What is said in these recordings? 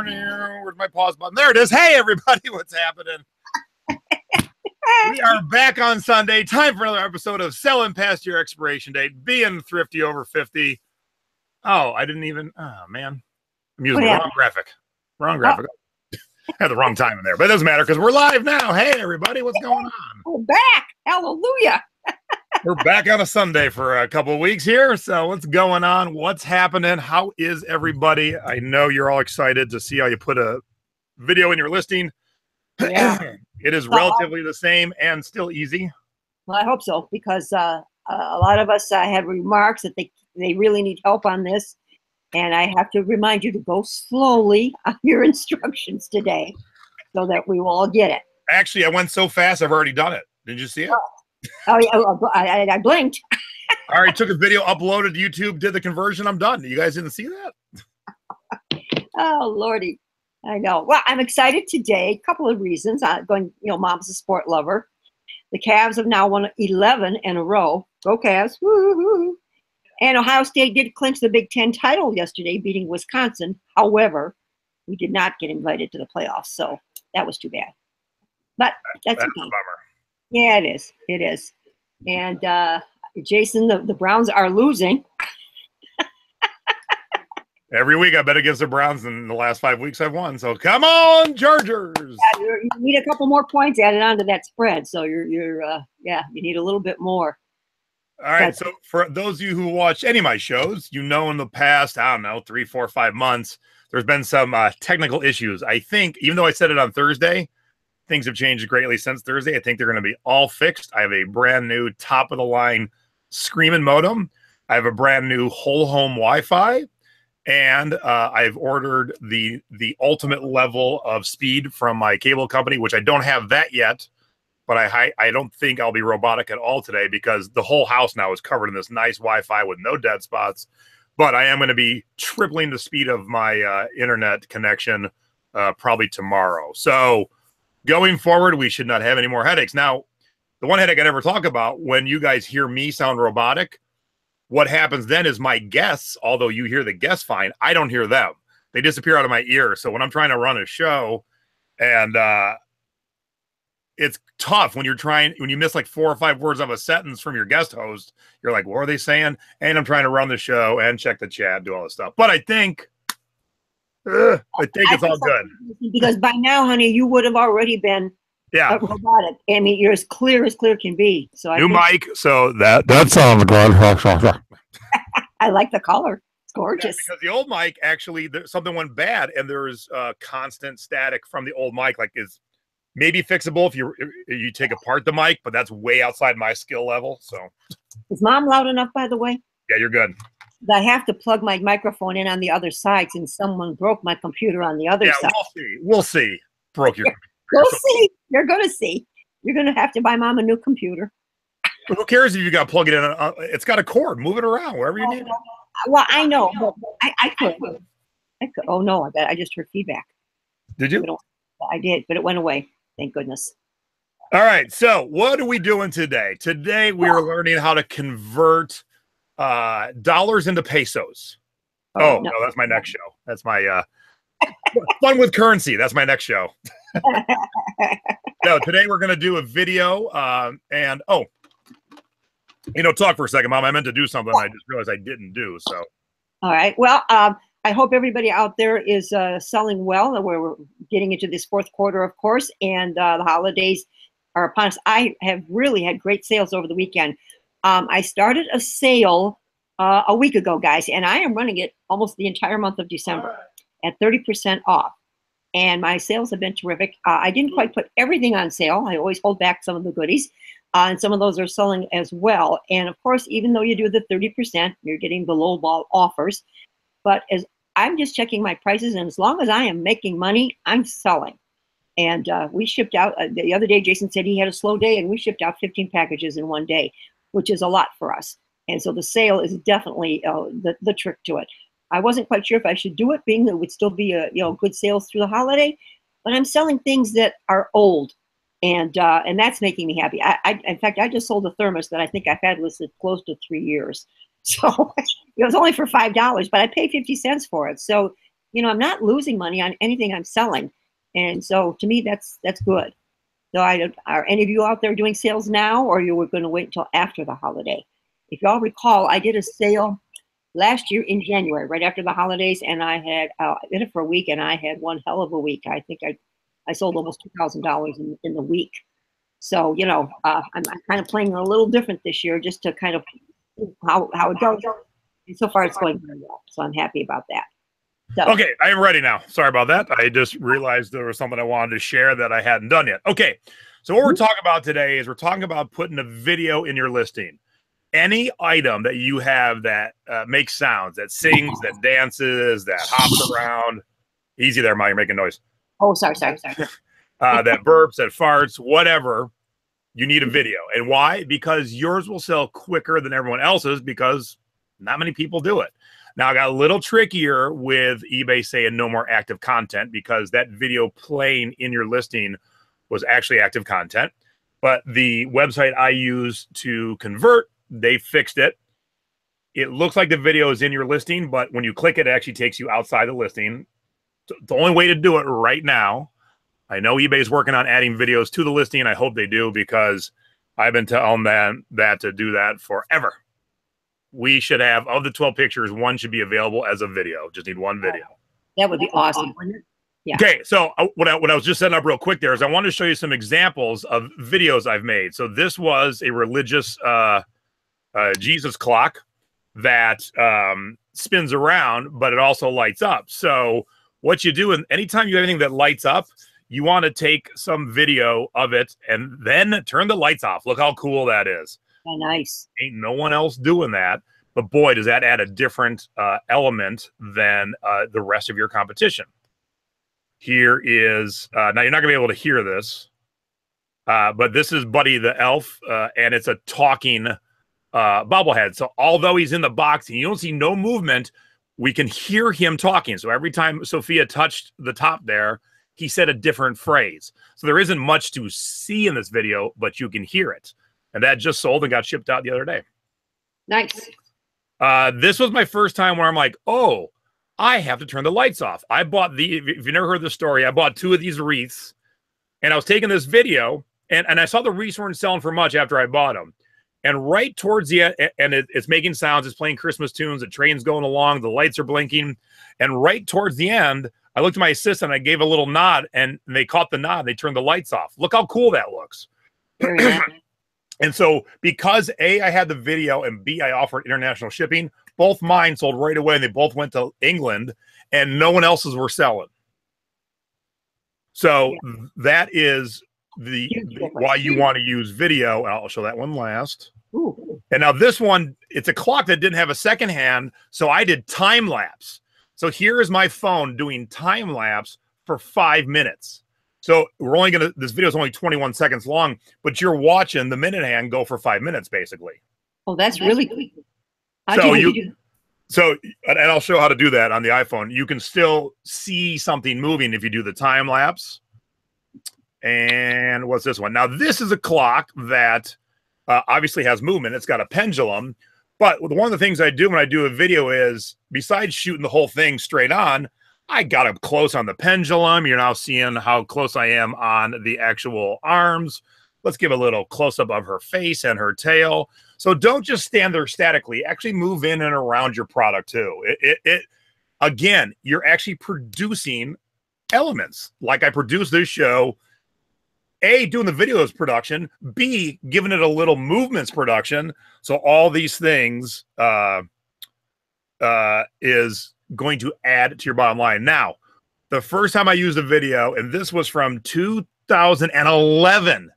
Where's my pause button? There it is. Hey, everybody, what's happening? We are back on Sunday. Time for another episode of Selling Past Your Expiration Date, being thrifty over 50. Oh, I didn't even. Oh, man. I'm using the wrong graphic. Wrong graphic. Oh. I had the wrong time in there, but it doesn't matter because we're live now. Hey, everybody, what's going on? We're back. Hallelujah. We're back on a Sunday for a couple of weeks here. So what's going on? What's happening? How is everybody? I know you're all excited to see how you put a video in your listing. Yeah. It is relatively the same and still easy. Well, I hope so, because a lot of us had remarks that they really need help on this. And I have to remind you to go slowly on your instructions today so that we will all get it. Actually, I went so fast, I've already done it. Did you see it? Oh yeah, I blinked. All right, took a video, uploaded to YouTube, did the conversion. I'm done. You guys didn't see that? Oh, Lordy. I know. Well, I'm excited today. A couple of reasons. Mom's a sport lover. The Cavs have now won 11 in a row. Go Cavs. Woo-hoo. And Ohio State did clinch the Big Ten title yesterday, beating Wisconsin. However, we did not get invited to the playoffs, so that was too bad. But that's okay. A bummer. Yeah, it is. It is. And Jason, the Browns are losing. Every week I bet against the Browns, and the last 5 weeks I've won. So come on, Chargers! Yeah, you need a couple more points added onto that spread. So you need a little bit more. All right. So for those of you who watch any of my shows, you know, in the past, I don't know, 3, 4, 5 months, there's been some technical issues. I think, even though I said it on Thursday, things have changed greatly since Thursday. I think they're going to be all fixed. I have a brand new top of the line screaming modem. I have a brand new whole home Wi-Fi. And I've ordered the ultimate level of speed from my cable company, which I don't have that yet. But I don't think I'll be robotic at all today because the whole house now is covered in this nice Wi-Fi with no dead spots. But I am going to be tripling the speed of my internet connection probably tomorrow. So going forward, we should not have any more headaches. Now, the one headache I never talk about, when you guys hear me sound robotic, what happens then is my guests, although you hear the guests fine, I don't hear them. They disappear out of my ear. So when I'm trying to run a show, and it's tough when you miss like 4 or 5 words of a sentence from your guest host, you're like, what are they saying? And I'm trying to run the show and check the chat, do all this stuff. But I think it's all good. Because by now, honey, you would have already been robotic. I mean, you're as clear can be. So new mic. So that sounds good. I like the color. It's gorgeous. Yeah, because the old mic, actually, something went bad, and there's constant static from the old mic. Like, is maybe fixable if you take apart the mic, but that's way outside my skill level. So, is Mom loud enough, by the way? Yeah, you're good. I have to plug my microphone in on the other side since someone broke my computer on the other side. We'll see. Broke your computer. We'll see. You're going to see. You're going to have to buy Mom a new computer. Who cares if you got to plug it in? It's got a cord. Move it around wherever you need it. Well, I know. But I could. Oh, no. I just heard feedback. Did you? I did, but it went away. Thank goodness. All right. So what are we doing today? Today we are learning how to convert dollars into pesos. No, that's my next show. That's my fun with currency. That's my next show. No, today we're going to do a video and talk for a second, Mom. I meant to do something. I just realized I didn't do. So. All right. Well, I hope everybody out there is selling well. We're getting into this fourth quarter, of course, and the holidays are upon us. I have really had great sales over the weekend. I started a sale a week ago, guys, and I am running it almost the entire month of December at 30% off. And my sales have been terrific. I didn't quite put everything on sale. I always hold back some of the goodies. And some of those are selling as well. And of course, even though you do the 30%, you're getting the low ball offers. But as I'm just checking my prices, and as long as I am making money, I'm selling. And we shipped out the other day. Jason said he had a slow day, and we shipped out 15 packages in one day, which is a lot for us. And so the sale is definitely the trick to it. I wasn't quite sure if I should do it, being that it would still be good sales through the holiday, but I'm selling things that are old, and that's making me happy. In fact, I just sold a thermos that I think I've had listed close to 3 years. So it was only for $5, but I paid 50 cents for it. So I'm not losing money on anything I'm selling. And so to me, that's good. So are any of you out there doing sales now, or you were going to wait until after the holiday? If y'all recall, I did a sale last year in January, right after the holidays, and I did it for a week, and I had one hell of a week. I think I sold almost $2,000 in the week. So I'm kind of playing a little different this year, just to kind of how it goes. And so far, it's going very well. So I'm happy about that. So. Okay, I am ready now. Sorry about that. I just realized there was something I wanted to share that I hadn't done yet. Okay, so what we're talking about today is we're talking about putting a video in your listing. Any item that you have that makes sounds, that sings, that dances, that hops around. Easy there, Ma, you're making noise. Oh, sorry. That burps, that farts, whatever, you need a video. And why? Because yours will sell quicker than everyone else's because not many people do it. Now, I got a little trickier with eBay saying no more active content because that video playing in your listing was actually active content. But the website I use to convert, they fixed it. It looks like the video is in your listing, but when you click it, it actually takes you outside the listing. The only way to do it right now, I know eBay is working on adding videos to the listing. I hope they do because I've been telling them that to do that forever. We should have, of the 12 pictures, one should be available as a video. Just need one video. That would be awesome, wouldn't it? Yeah. Okay, so what I was just setting up real quick there is I wanted to show you some examples of videos I've made. So this was a religious Jesus clock that spins around, but it also lights up. So what you do, and anytime you have anything that lights up, you want to take some video of it and then turn the lights off. Look how cool that is. Oh, nice. Ain't no one else doing that. But boy, does that add a different element than the rest of your competition. Here is, now you're not going to be able to hear this, but this is Buddy the Elf, and it's a talking bobblehead. So although he's in the box and you don't see no movement, we can hear him talking. So every time Sophia touched the top there, he said a different phrase. So there isn't much to see in this video, but you can hear it. And that just sold and got shipped out the other day. Nice. This was my first time where I'm like, oh, I have to turn the lights off. I bought if you never heard the story, I bought 2 of these wreaths and I was taking this video and I saw the wreaths weren't selling for much after I bought them. And right towards the end, and it's making sounds, it's playing Christmas tunes, the train's going along, the lights are blinking. And right towards the end, I looked at my assistant, I gave a little nod and they caught the nod. They turned the lights off. Look how cool that looks. Very nice. And so because A, I had the video, and B, I offered international shipping, both mine sold right away, and they both went to England, and no one else's were selling. So that is why you want to use video. I'll show that one last. Ooh. And now this one, it's a clock that didn't have a second hand, so I did time lapse. So here is my phone doing time lapse for 5 minutes. So we're only going to, this video is only 21 seconds long, but you're watching the minute hand go for 5 minutes, basically. Oh, that's really good. So and I'll show how to do that on the iPhone. You can still see something moving if you do the time lapse. And what's this one? Now, this is a clock that obviously has movement. It's got a pendulum. But one of the things I do when I do a video is, besides shooting the whole thing straight on, I got up close on the pendulum. You're now seeing how close I am on the actual arms. Let's give a little close-up of her face and her tail. So don't just stand there statically. Actually move in and around your product too. Again, you're actually producing elements. Like I produced this show, A, doing the videos production, B, giving it a little movements production. So all these things is going to add to your bottom line. Now, the first time I used a video, and this was from 2011,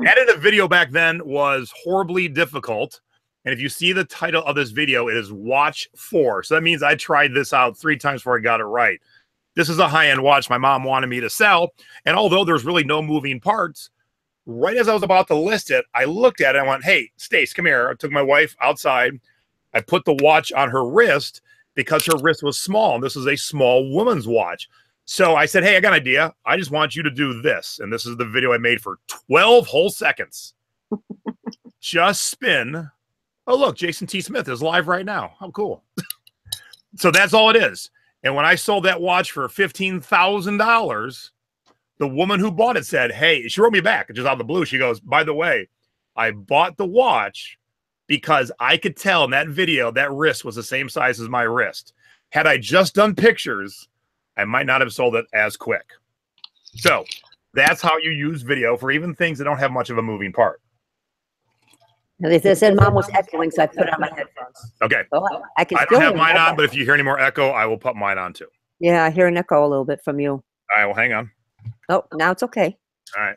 editing a video back then was horribly difficult. And if you see the title of this video, it is Watch 4. So that means I tried this out 3 times before I got it right. This is a high-end watch my mom wanted me to sell. And although there's really no moving parts, right as I was about to list it, I looked at it and I went, hey, Stace, come here. I took my wife outside. I put the watch on her wrist because her wrist was small. And this is a small woman's watch. So I said, hey, I got an idea. I just want you to do this. And this is the video I made for 12 whole seconds. Just spin. Oh, look, Jason T. Smith is live right now. How cool. So that's all it is. And when I sold that watch for $15,000, the woman who bought it said, hey, she wrote me back just out of the blue. She goes, by the way, I bought the watch because I could tell in that video that wrist was the same size as my wrist. Had I just done pictures, I might not have sold it as quick. So that's how you use video for even things that don't have much of a moving part. They said Mom was echoing, so I put on my headphones. Okay. So I can I still don't have mine hear on, but if you hear any more echo, I will put mine on too. Yeah, I hear an echo a little bit from you. All right, well, hang on. Oh, now it's okay. All right.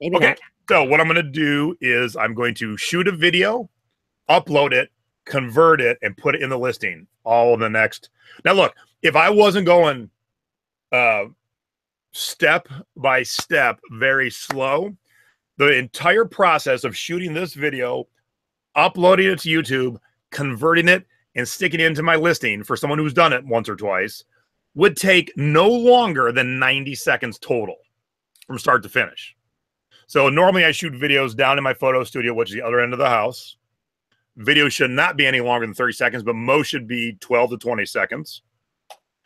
Maybe Okay. not. So what I'm going to do is I'm going to shoot a video, upload it, convert it, and put it in the listing all in the next. Now, look, if I wasn't going step by step, very slow, the entire process of shooting this video, uploading it to YouTube, converting it, and sticking it into my listing for someone who's done it once or twice would take no longer than 90 seconds total from start to finish. So normally I shoot videos down in my photo studio, which is the other end of the house. Video should not be any longer than 30 seconds, but most should be 12 to 20 seconds.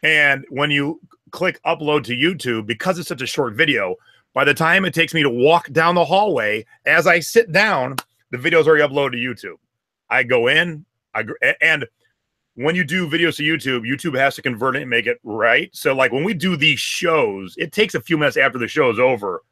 And when you click upload to YouTube, because it's such a short video, by the time it takes me to walk down the hallway, as I sit down, the video's already uploaded to YouTube. I go in, and when you do videos to YouTube, YouTube has to convert it and make it right. So like when we do these shows, it takes a few minutes after the show is over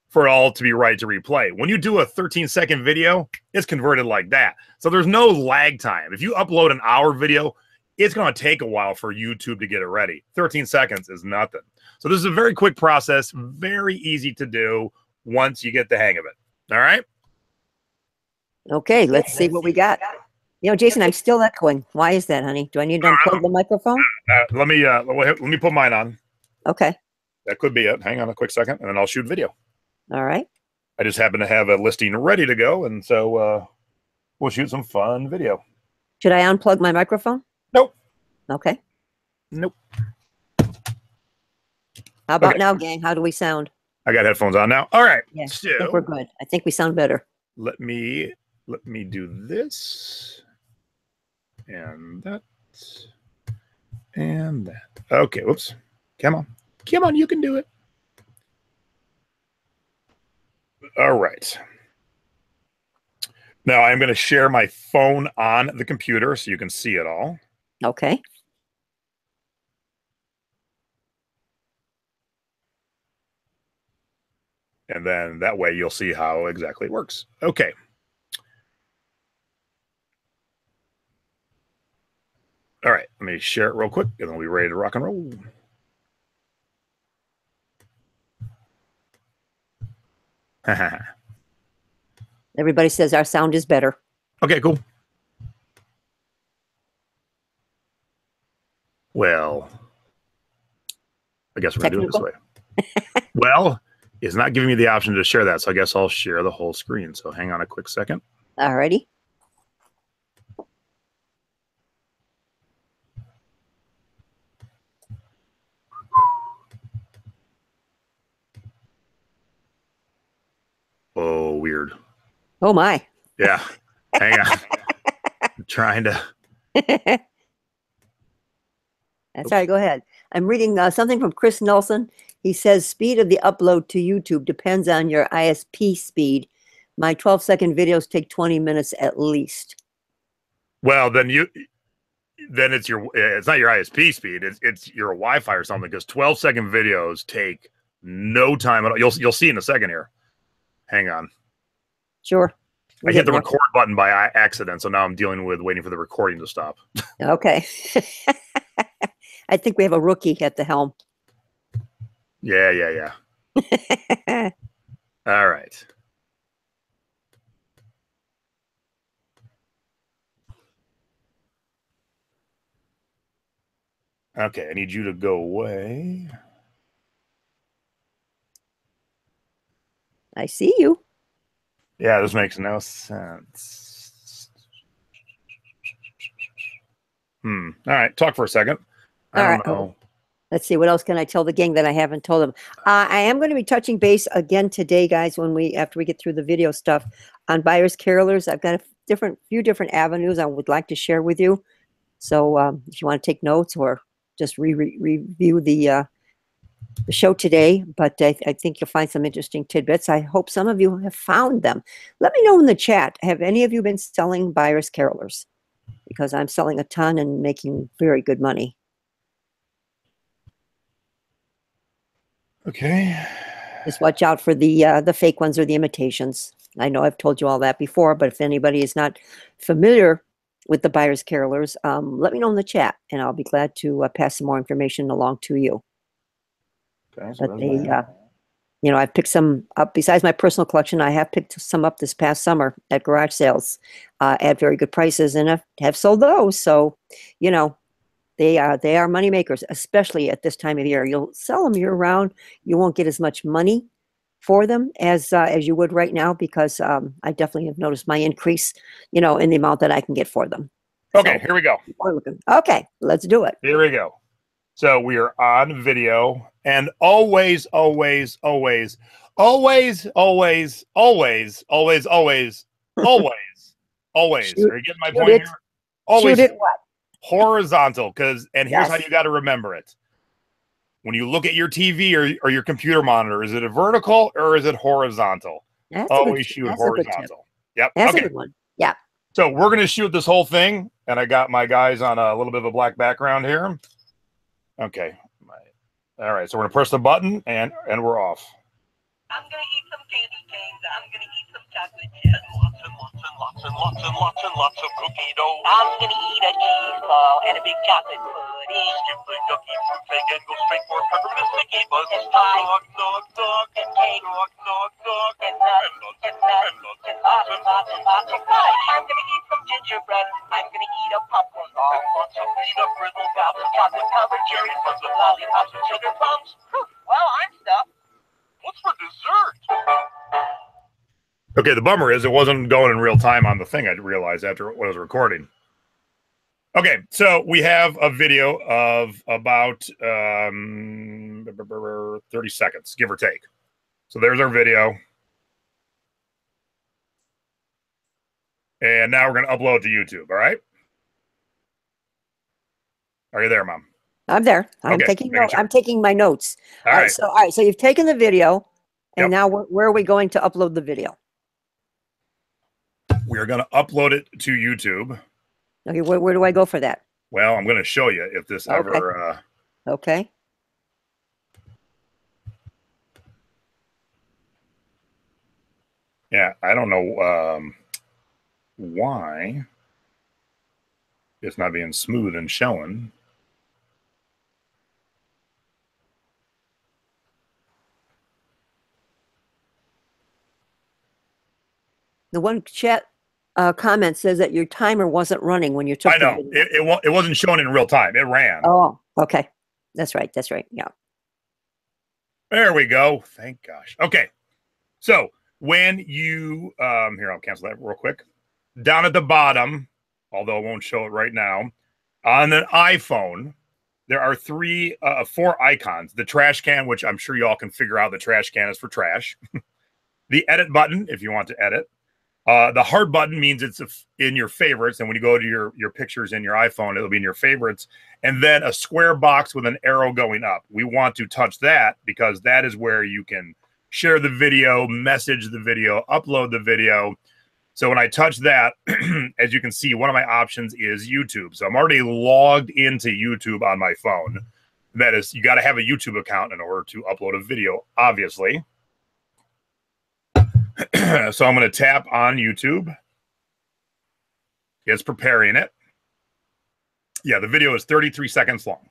for it all to be right to replay. When you do a 13-second video, it's converted like that. So there's no lag time. If you upload an hour video, it's going to take a while for YouTube to get it ready. 13 seconds is nothing. So this is a very quick process, very easy to do once you get the hang of it. All right? Okay, let's see what we got. You know, Jason, I'm still echoing. Why is that, honey? Do I need to unplug the microphone? Let me put mine on. Okay. That could be it. Hang on a quick second, and then I'll shoot video. All right. I just happen to have a listing ready to go, and so we'll shoot some fun video. Should I unplug my microphone? Nope. Okay. Nope. How about now, gang? How do we sound? I got headphones on now. All right. Yeah, So I think we're good. I think we sound better. let me do this and that and that. Okay. Whoops. Come on. Come on. You can do it. All right. Now I'm going to share my phone on the computer so you can see it all. Okay. And then that way you'll see how exactly it works. Okay. All right. Let me share it real quick and then we'll be ready to rock and roll. Everybody says our sound is better. Okay, cool. Well, I guess we're going to do it this way. Well, it's not giving me the option to share that, so I guess I'll share the whole screen. So hang on a quick second. All righty. Oh, weird. Oh, my. Yeah. Hang on. I'm trying to. That's all right. Go ahead. I'm reading something from Chris Nelson. He says speed of the upload to YouTube depends on your ISP speed. My 12-second videos take 20 minutes at least. Well, then it's not your ISP speed. It's your Wi-Fi or something, because 12-second videos take no time at all. You'll see in a second here. Hang on. Sure. I hit the record button by accident, so now I'm dealing with waiting for the recording to stop. Okay. I think we have a rookie at the helm. Yeah. All right. Okay, I need you to go away. I see you. Yeah, this makes no sense. All right, talk for a second. I don't know. Let's see, what else can I tell the gang that I haven't told them? I am going to be touching base again today, guys, after we get through the video stuff on buyers carolers. I've got a few different avenues I would like to share with you. So if you want to take notes or just review the show today, but I think you'll find some interesting tidbits. I hope some of you have found them. Let me know in the chat, have any of you been selling buyer's carolers? Because I'm selling a ton and making very good money. Okay. Just watch out for the fake ones or the imitations. I know I've told you all that before, but if anybody is not familiar with the buyer's carolers, let me know in the chat, and I'll be glad to pass some more information along to you. Okay, so But they, you know, I've picked some up. Besides my personal collection, I have picked some up this past summer at garage sales at very good prices, and have sold those. So, you know, they are money makers, especially at this time of year. You'll sell them year round. You won't get as much money for them as you would right now, because I definitely have noticed my increase, you know, in the amount that I can get for them. okay, So, here we go. okay, let's do it. Here we go. So we are on video, and always, always, always, always, always, always, always, always, always, always. Shoot, Are you getting my shoot point it. here? Always Shoot it what? horizontal, and here's how Yes. you got to remember it. When you look at your TV or your computer monitor, is it a vertical or is it horizontal? That's a Always good, shoot that's a good tip. horizontal. Yep. That's Okay. a good one. Yeah. So we're going to shoot this whole thing, and I got my guys on a little bit of a black background here. Okay. All right. So we're going to press the button, and we're off. I'm going to eat some candy canes. I'm going to eat some chocolate chips. Lots of cookie dough. I'm going to eat a cheese ball and a big chocolate pudding. Skip the yucky fruitcake and go straight for peppermint sticky buds. And pie. Knock. And cake. Knock. And nuts. And lots of pie. I'm going to eat some gingerbread. I'm going to eat a popcorn ball. And lots of peanut brittle gobs and chocolate covered cherry fuzz with lollipops and sugar plums. Well, I'm stuffed. What's for dessert? Okay, the bummer is it wasn't going in real time on the thing, I realized after what I was recording. Okay, so we have a video of about 30 seconds, give or take. So there's our video. And now we're going to upload to YouTube, all right? Are you there, Mom? I'm there. I'm Okay, taking making notes. sure. I'm taking my notes. All right. All right. So you've taken the video, and Yep. now where are we going to upload the video? We are going to upload it to YouTube. Okay. Where do I go for that? Well, I'm going to show you if this Okay. ever... Okay. Yeah, I don't know why it's not being smooth and showing. The one chat comment says that your timer wasn't running when you took I know. the video. It wasn't showing in real time. It ran. Oh, okay. That's right. That's right. Yeah. There we go. Thank gosh. Okay. So when you here, I'll cancel that real quick. Down at the bottom, although I won't show it right now, on an iPhone, there are four icons. The trash can, which I'm sure you all can figure out the trash can is for trash. The edit button, if you want to edit. The heart button means it's in your favorites. And when you go to your pictures in your iPhone, it'll be in your favorites. And then a square box with an arrow going up. We want to touch that because that is where you can share the video, message the video, upload the video. So when I touch that, as you can see, one of my options is YouTube. So I'm already logged into YouTube on my phone. That is, you got to have a YouTube account in order to upload a video, obviously. So I'm going to tap on YouTube. It's preparing it. Yeah, the video is 33 seconds long.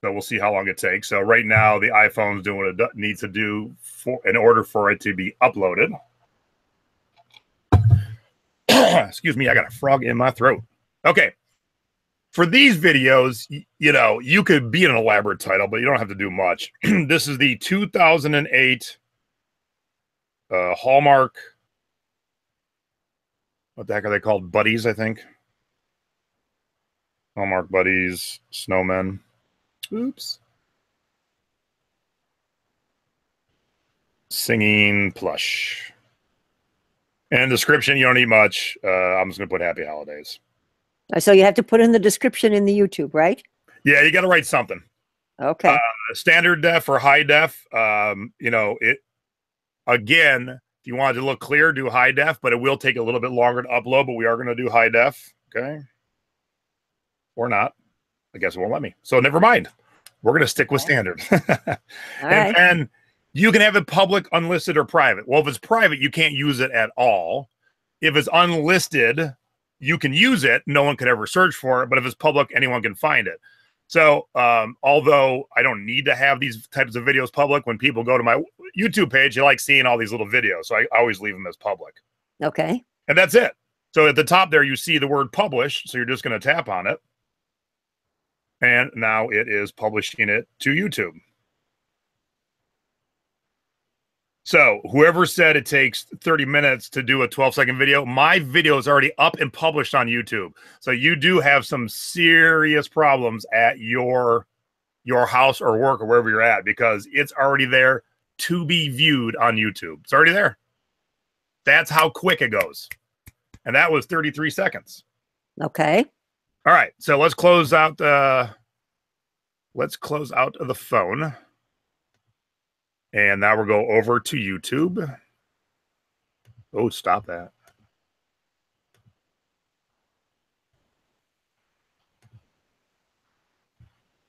So we'll see how long it takes. So right now, the iPhone's doing what it needs to do in order for it to be uploaded. Excuse me, I got a frog in my throat. Okay. For these videos, you know, you could be an elaborate title, but you don't have to do much. This is the 2008 Hallmark. What the heck are they called? Buddies, I think. Hallmark Buddies, Snowmen. Oops. Singing plush. And description, you don't need much. I'm just going to put happy holidays. So you have to put in the description in the YouTube, right? Yeah, you got to write something. Okay. Standard def or high def. You know, it again, if you want it to look clear, do high def, but it will take a little bit longer to upload, but we are going to do high def. Okay. Or not. I guess it won't let me. So never mind. We're going to stick with standard. All right. And you can have it public, unlisted, or private. Well, if it's private, you can't use it at all. If it's unlisted, you can use it. No one could ever search for it. But if it's public, anyone can find it. So although I don't need to have these types of videos public, when people go to my YouTube page, they like seeing all these little videos. So I always leave them as public. Okay. And that's it. So at the top there, you see the word publish. So you're just going to tap on it. And now it is publishing it to YouTube. So whoever said it takes 30 minutes to do a 12-second video, my video is already up and published on YouTube. So you do have some serious problems at your house or work or wherever you're at, because it's already there to be viewed on YouTube. It's already there. That's how quick it goes. And that was 33 seconds. Okay. All right. So let's close out the phone. And now we'll go over to YouTube. Oh, stop that.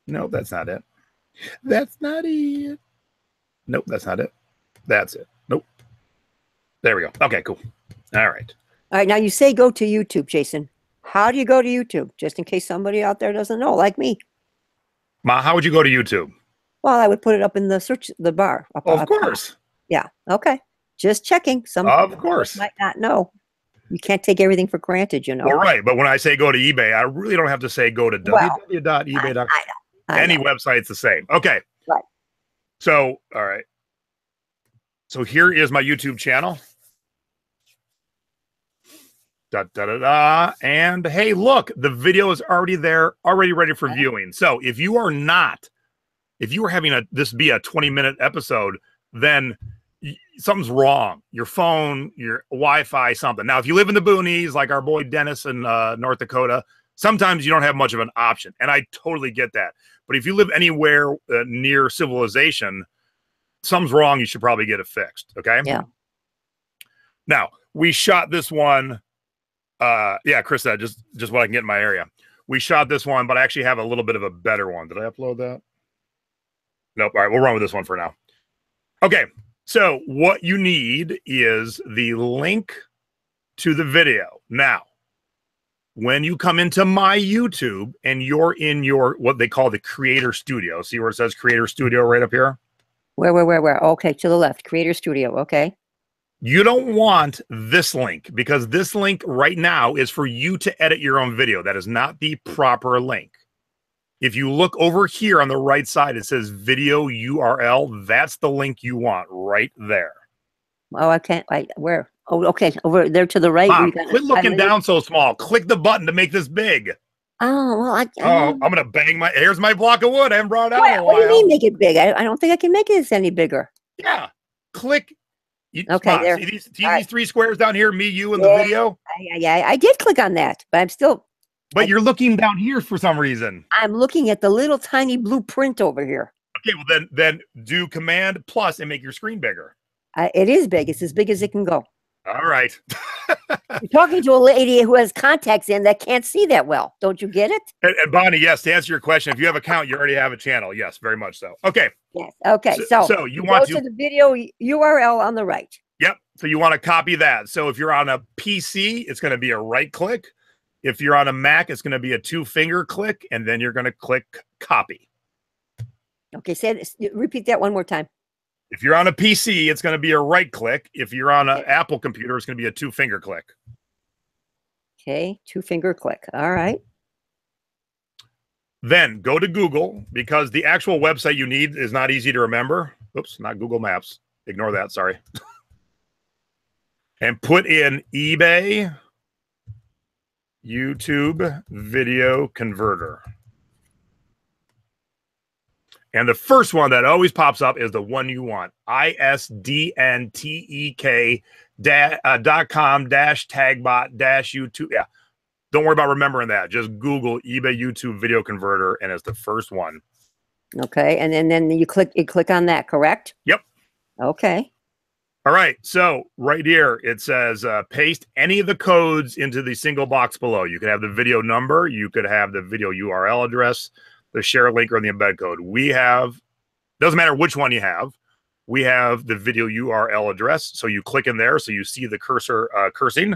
No, that's not it. That's not it. Nope, that's not it. That's it. Nope. There we go. Okay, cool. All right. All right. Now you say go to YouTube, Jason. How do you go to YouTube? Just in case somebody out there doesn't know, like me. Ma, how would you go to YouTube? Well, I would put it up in the the bar. Of course. Yeah. Okay. Just checking. Some of course might not know. You can't take everything for granted, you know. Well, right. But when I say go to eBay, I really don't have to say go to www.ebay.com. Any website's the same. Okay. Right. So, all right. So here is my YouTube channel. And hey, look, the video is already there, already ready for viewing. So if you are having this be a 20-minute episode, then something's wrong. Your phone, your Wi-Fi, something. Now, if you live in the boonies, like our boy Dennis in North Dakota, sometimes you don't have much of an option. And I totally get that. But if you live anywhere near civilization, something's wrong. You should probably get it fixed. Okay. Yeah. Now, we shot this one. Yeah, Chris said just what I can get in my area. We shot this one, but I actually have a little bit of a better one. Did I upload that? Nope. All right, we'll run with this one for now. Okay, so what you need is the link to the video. Now, when you come into my YouTube and you're in your what they call the Creator Studio, see where it says Creator Studio right up here? Where? Okay, to the left, Creator Studio. Okay. You don't want this link, because this link right now is for you to edit your own video. That is not the proper link. If you look over here on the right side, it says video URL. That's the link you want right there. Oh, I can't. Where? Oh, okay. Over there to the right. Mom, quit looking down so small. Click the button to make this big. Oh, well, I'm going to bang here's my block of wood. I haven't brought it out in a while. What do you mean make it big? I don't think I can make it any bigger. Yeah. Click. Okay, there. See these three squares down here, me, you, and the video? Yeah, I did click on that, but I'm still... But you're looking down here for some reason. I'm looking at the little tiny blueprint over here. Okay, well then do Command plus and make your screen bigger. It is big. It's as big as it can go. All right. You're talking to a lady who has contacts in that can't see that well. Don't you get it? And Bonnie, yes, to answer your question, if you have an account, you already have a channel. Yes, very much so. Okay. Yes. Okay. So you want to the video URL on the right. Yep. So you want to copy that. So if you're on a PC, it's going to be a right click. If you're on a Mac, it's going to be a 2-finger click, and then you're going to click copy. Okay. Repeat that one more time. If you're on a PC, it's going to be a right click. If you're on an Apple computer, it's going to be a 2-finger click. Okay, 2-finger click. All right. Then go to Google, because the actual website you need is not easy to remember. Oops, not Google Maps. Ignore that, sorry. And put in eBay YouTube Video Converter. And the first one that always pops up is the one you want. ISDNTEK.com-tagbot-YouTube. Yeah. Don't worry about remembering that. Just Google eBay YouTube video converter, and it's the first one. Okay, and then you click on that, correct? Yep. Okay. All right. So right here it says paste any of the codes into the single box below. You could have the video number, you could have the video URL address, the share link, or the embed code. We have, doesn't matter which one you have. We have the video URL address. So you click in there, so you see the cursor cursing.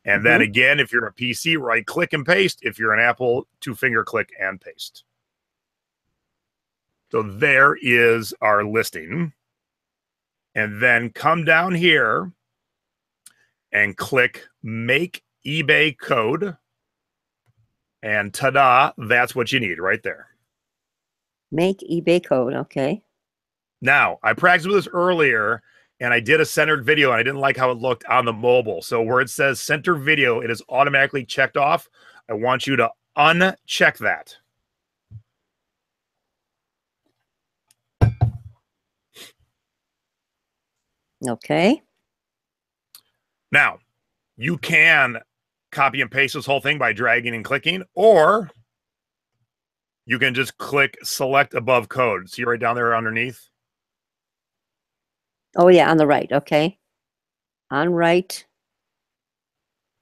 And then again, if you're a PC, right click and paste. If you're an Apple, 2-finger click and paste. So there is our listing. And then come down here and click Make eBay Code. And ta-da, that's what you need right there. Make eBay code, okay. Now, I practiced with this earlier, and I did a centered video, and I didn't like how it looked on the mobile. So where it says center video, it is automatically checked off. I want you to uncheck that. Okay. Now, you can copy and paste this whole thing by dragging and clicking, or you can just click select above code. See right down there underneath? Oh yeah, on the right, okay. On right.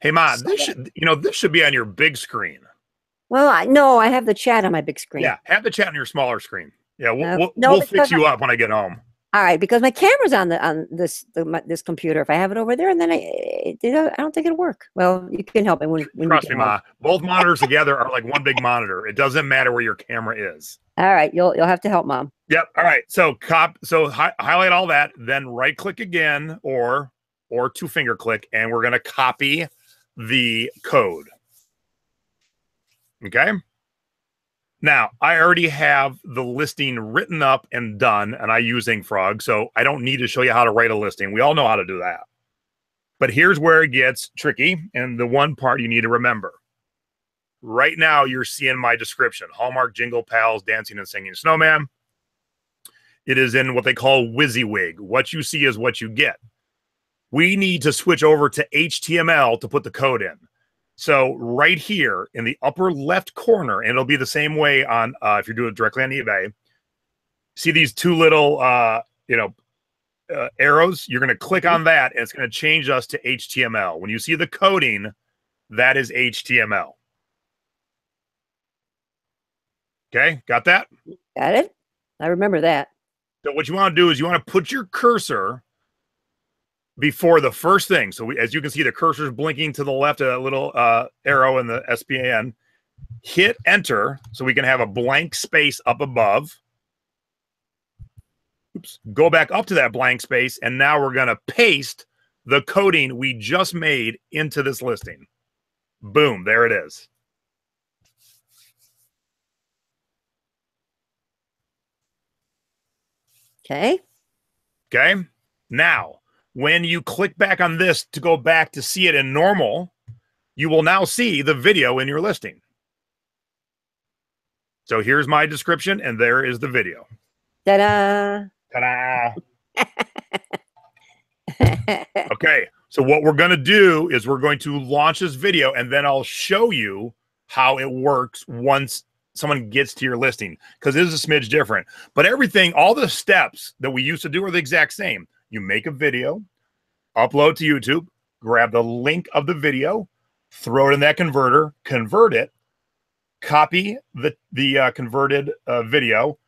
Hey, Ma, this should be on your big screen. Well, no, I have the chat on my big screen. Yeah, have the chat on your smaller screen. Yeah, No, we'll fix you up when I get home. All right, because my camera's on this computer. If I have it over there, and then I don't think it'll work. Well, you can help me when Trust you me, Ma. Both monitors together are like one big monitor. It doesn't matter where your camera is. All right, you'll have to help, Mom. Yep. All right. So highlight all that, then right click again, or 2-finger click, and we're gonna copy the code. Okay. Now, I already have the listing written up and done, and I use Frog, so I don't need to show you how to write a listing. We all know how to do that. But here's where it gets tricky, and the one part you need to remember. Right now, you're seeing my description. Hallmark Jingle Pals, Dancing and Singing Snowman. It is in what they call WYSIWYG. What you see is what you get. We need to switch over to HTML to put the code in. So right here in the upper left corner, and it'll be the same way on if you're doing it directly on eBay. See these two little arrows? You're going to click on that, and it's going to change us to HTML. When you see the coding, that is HTML. Okay, got that? Got it. I remember that. So what you want to do is you want to put your cursor before the first thing. So as you can see, the cursor is blinking to the left of that little arrow in the SPAN. Hit enter so we can have a blank space up above. Oops. Go back up to that blank space, and now we're going to paste the coding we just made into this listing. Boom, there it is. Okay. Okay. Now, when you click back on this to go back to see it in normal, you will now see the video in your listing. So here's my description, and there is the video. Ta-da! Ta-da! Okay, so what we're going to do is we're going to launch this video, and then I'll show you how it works once someone gets to your listing, because it is a smidge different. But everything, all the steps that we used to do are the exact same. You make a video, upload to YouTube, grab the link of the video, throw it in that converter, convert it, copy the converted video,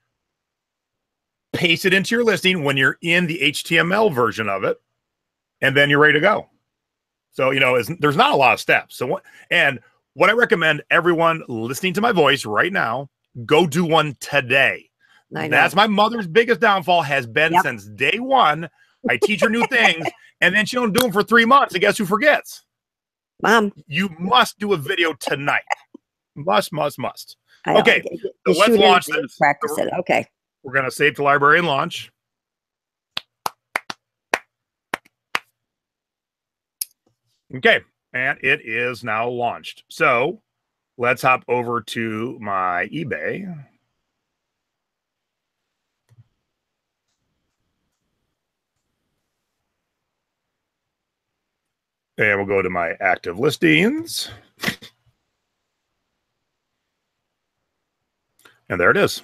paste it into your listing when you're in the HTML version of it, and then you're ready to go. So, there's not a lot of steps. So, what I recommend everyone listening to my voice right now, go do one today. That's my mother's biggest downfall, has been since day one. I teach her new things, and then she don't do them for 3 months, and guess who forgets? Mom. You must do a video tonight. Must. Okay, so let's launch this. Practice it. Okay. We're going to save to library and launch. Okay, and it is now launched. So let's hop over to my eBay. And we'll go to my active listings. And there it is.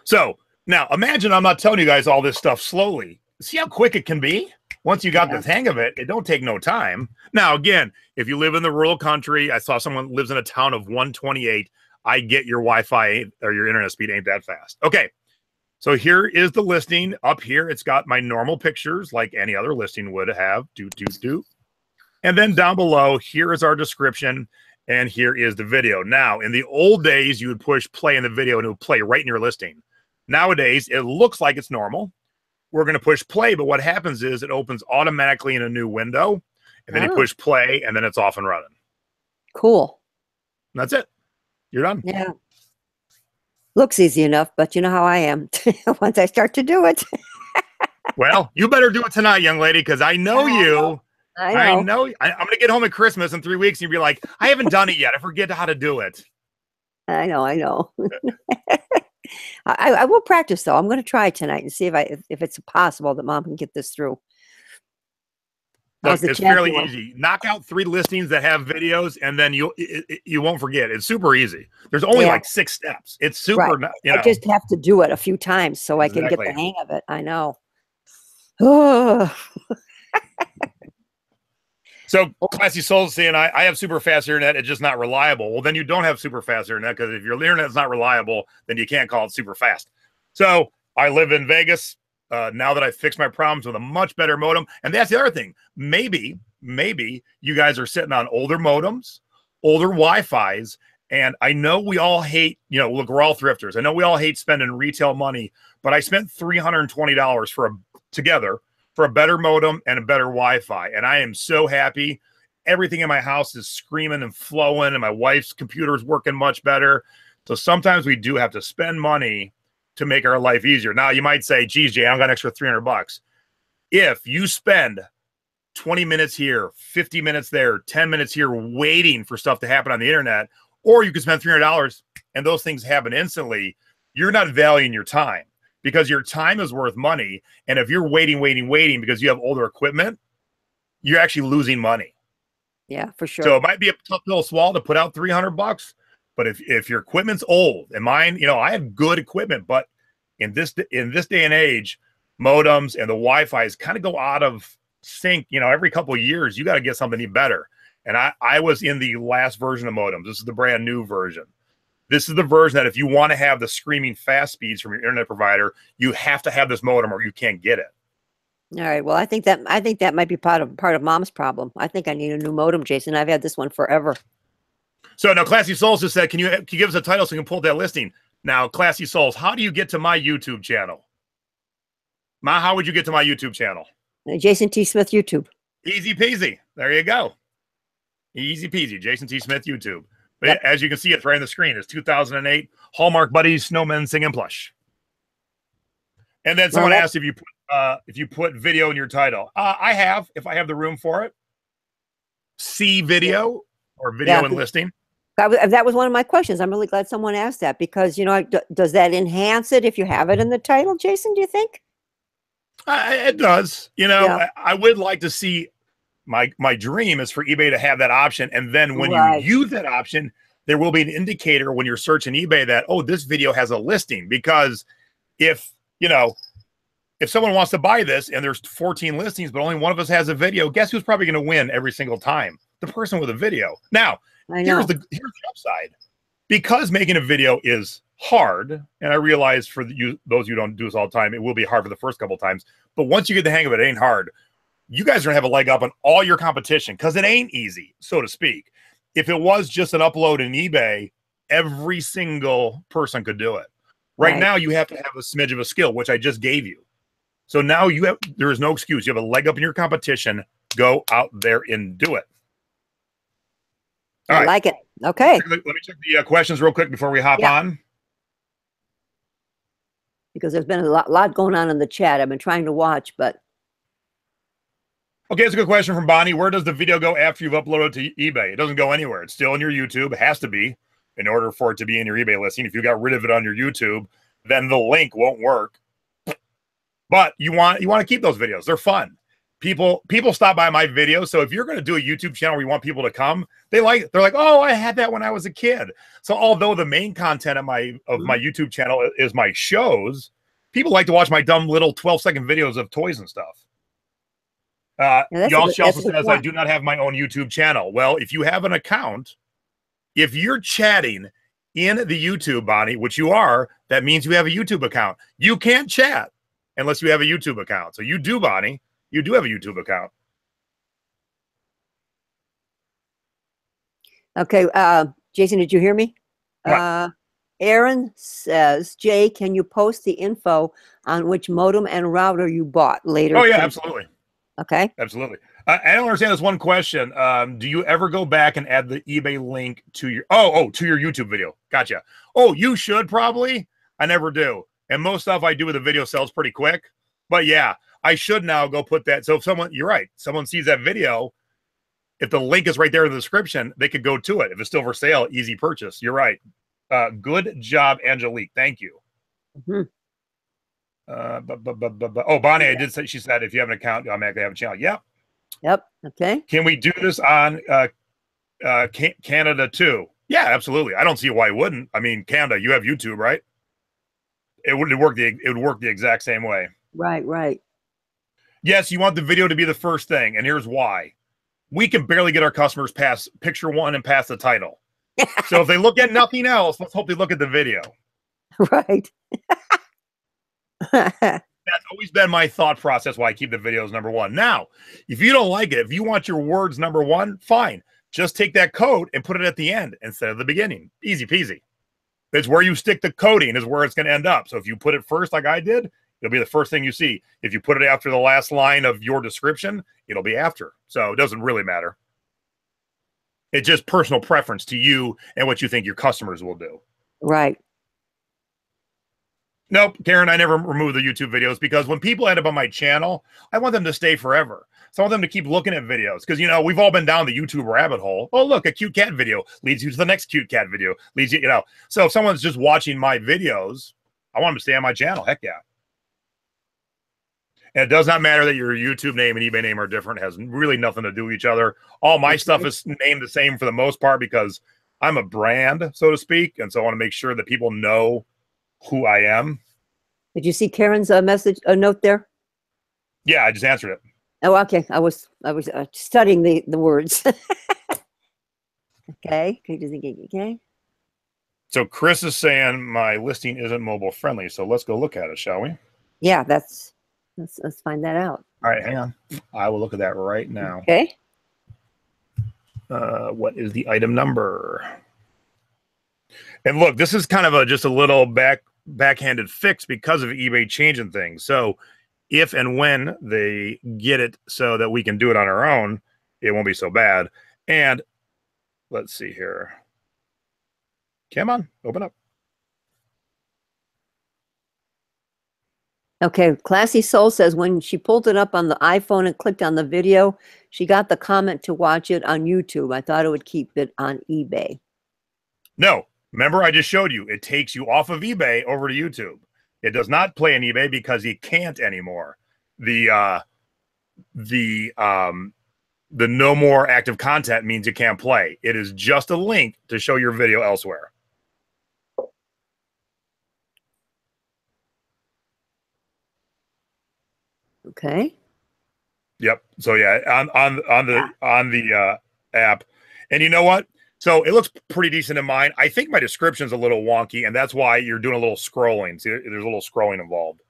So now imagine I'm not telling you guys all this stuff slowly. See how quick it can be? Once you got the hang of it, it don't take no time. Now, again, if you live in the rural country, I saw someone lives in a town of 128. I get your Wi-Fi or your internet speed ain't that fast. Okay. So here is the listing. Up here, it's got my normal pictures like any other listing would have. And then down below, here is our description. And here is the video. Now, in the old days, you would push play in the video and it would play right in your listing. Nowadays, it looks like it's normal. We're going to push play, but what happens is it opens automatically in a new window. And then you push play, and then it's off and running. Cool. And that's it. You're done. Yeah. Looks easy enough, but you know how I am. Once I start to do it. Well, you better do it tonight, young lady, because I know you. I know. I'm going to get home at Christmas in 3 weeks, and you'll be like, I haven't done it yet. I forget how to do it. I know. I will practice, though. I'm going to try tonight and see if it's possible that Mom can get this through. Look, it's fairly easy. Knock out 3 listings that have videos, and then you won't forget. It's super easy. There's only like 6 steps. It's super. Right. You know. I just have to do it a few times so I can get the hang of it. I know. Oh. So Classy Souls saying, I have super fast internet. It's just not reliable. Well, then you don't have super fast internet, because if your internet's not reliable, then you can't call it super fast. So I live in Vegas. Now that I've fixed my problems with a much better modem. And that's the other thing. Maybe you guys are sitting on older modems, older Wi-Fis. And I know we all hate, look, we're all thrifters. I know we all hate spending retail money, but I spent $320 together for a better modem and a better Wi-Fi. And I am so happy. Everything in my house is screaming and flowing, and my wife's computer is working much better. So sometimes we do have to spend money to make our life easier. Now, you might say, geez, Jay, I got an extra $300. If you spend 20 minutes here, 50 minutes there, 10 minutes here waiting for stuff to happen on the internet, or you can spend $300 and those things happen instantly, you're not valuing your time, because your time is worth money. And if you're waiting because you have older equipment, you're actually losing money. Yeah, for sure. So it might be a tough pill to swallow to put out $300. But if your equipment's old, and mine, I have good equipment, but in this day and age, modems and the Wi-Fi's kind of go out of sync. Every couple of years, you got to get something even better. And I was in the last version of modems. This is the brand new version. This is the version that if you want to have the screaming fast speeds from your internet provider, you have to have this modem or you can't get it. All right. Well, I think that might be part of Mom's problem. I think I need a new modem, Jason. I've had this one forever. So now Classy Souls just said, can you give us a title so we can pull that listing? Now, Classy Souls, how do you get to my YouTube channel? Ma, how would you get to my YouTube channel? Jason T. Smith YouTube. Easy peasy. There you go. Easy peasy. Jason T. Smith YouTube. But as you can see, it's right on the screen. It's 2008 Hallmark Buddies Snowmen Singing Plush. And then someone asked if you put video in your title. I have, if I have the room for it. See video or video and listing. That was one of my questions. I'm really glad someone asked that, because, does that enhance it if you have it in the title, Jason, do you think? It does. I would like to see, my dream is for eBay to have that option. And then when you use that option, there will be an indicator when you're searching eBay that, oh, this video has a listing. Because if someone wants to buy this and there's 14 listings, but only one of us has a video, guess who's probably going to win every single time? The person with a video. Now, here's the upside. Because making a video is hard, and I realize for those who don't do this all the time, it will be hard for the first couple of times. But once you get the hang of it, it ain't hard. You guys are going to have a leg up on all your competition, because it ain't easy, so to speak. If it was just an upload in eBay, every single person could do it. Right now, you have to have a smidge of a skill, which I just gave you. So now there is no excuse. You have a leg up in your competition. Go out there and do it. All right. I like it. Okay. Let me check the questions real quick before we hop on. Because there's been a lot going on in the chat. I've been trying to watch, but. Okay, it's a good question from Bonnie. Where does the video go after you've uploaded to eBay? It doesn't go anywhere. It's still in your YouTube. It has to be in order for it to be in your eBay listing. If you got rid of it on your YouTube, then the link won't work. But you want to keep those videos. They're fun. people stop by my videos. So if you're going to do a YouTube channel where you want people to come, they're like, oh, I had that when I was a kid. So although the main content of my YouTube channel is my shows, people like to watch my dumb little 12-second videos of toys and stuff. She also says I do not have my own YouTube channel. Well, if you have an account, if you're chatting in the YouTube, Bonnie, which you are, that means you have a YouTube account. You can't chat unless you have a YouTube account. So you do, Bonnie. You do have a YouTube account. Okay. Jason, did you hear me? Aaron says, Jay, can you post the info on which modem and router you bought later? Oh, yeah, absolutely. Okay. Absolutely. I don't understand this one question. Do you ever go back and add the eBay link to your to your YouTube video? Gotcha. Oh, you should probably. I never do. And most stuff I do with a video sells pretty quick. But yeah, I should now go put that. So if you're right, someone sees that video, if the link is right there in the description, they could go to it. If it's still for sale, easy purchase. You're right. Good job, Angelique. Thank you. Oh, Bonnie, I did say, she said, if you have an account, you automatically have a channel. Yep. Okay. Can we do this on Canada too? Yeah, absolutely. I don't see why it wouldn't. I mean, Canada, you have YouTube, right? It would work the exact same way. Right. Yes, you want the video to be the first thing, and here's why. We can barely get our customers past picture one and past the title. So if they look at nothing else, let's hope they look at the video. Right. That's always been my thought process why I keep the videos number one. Now, if you don't like it, if you want your words number one, fine. Just take that code and put it at the end instead of the beginning. Easy peasy. It's where you stick the coding is where it's going to end up. So if you put it first like I did, it'll be the first thing you see. If you put it after the last line of your description, it'll be after. So it doesn't really matter. It's just personal preference to you and what you think your customers will do. Right. Nope, Karen, I never remove the YouTube videos because when people end up on my channel, I want them to stay forever. So I want them to keep looking at videos because, you know, we've all been down the YouTube rabbit hole. Oh, look, a cute cat video leads you to the next cute cat video. Leads you, you know. So if someone's just watching my videos, I want them to stay on my channel. Heck yeah. And it does not matter that your YouTube name and eBay name are different. It has really nothing to do with each other. All my stuff is named the same for the most part because I'm a brand, so to speak. And so I want to make sure that people know who I am. Did you see Karen's note there? Yeah, I just answered it. Oh, okay. I was studying the words. Okay. Okay. So Chris is saying my listing isn't mobile friendly. So let's go look at it, shall we? Yeah, let's find that out. All right, hang on. I will look at that right now. Okay. What is the item number? And look, this is kind of just a little backhanded fix because of eBay changing things. So if and when they get it so that we can do it on our own, it won't be so bad. And let's see here. Come on, open up. Okay, Classy Soul says when she pulled it up on the iPhone and clicked on the video, she got the comment to watch it on YouTube. I thought it would keep it on eBay. No, remember I just showed you. It takes you off of eBay over to YouTube. It does not play on eBay because you can't anymore. The no more active content means you can't play. It is just a link to show your video elsewhere. Okay. Yep. So yeah, on the app, and you know what? So it looks pretty decent in mine. I think my description's a little wonky, and that's why you're doing a little scrolling. See, there's a little scrolling involved.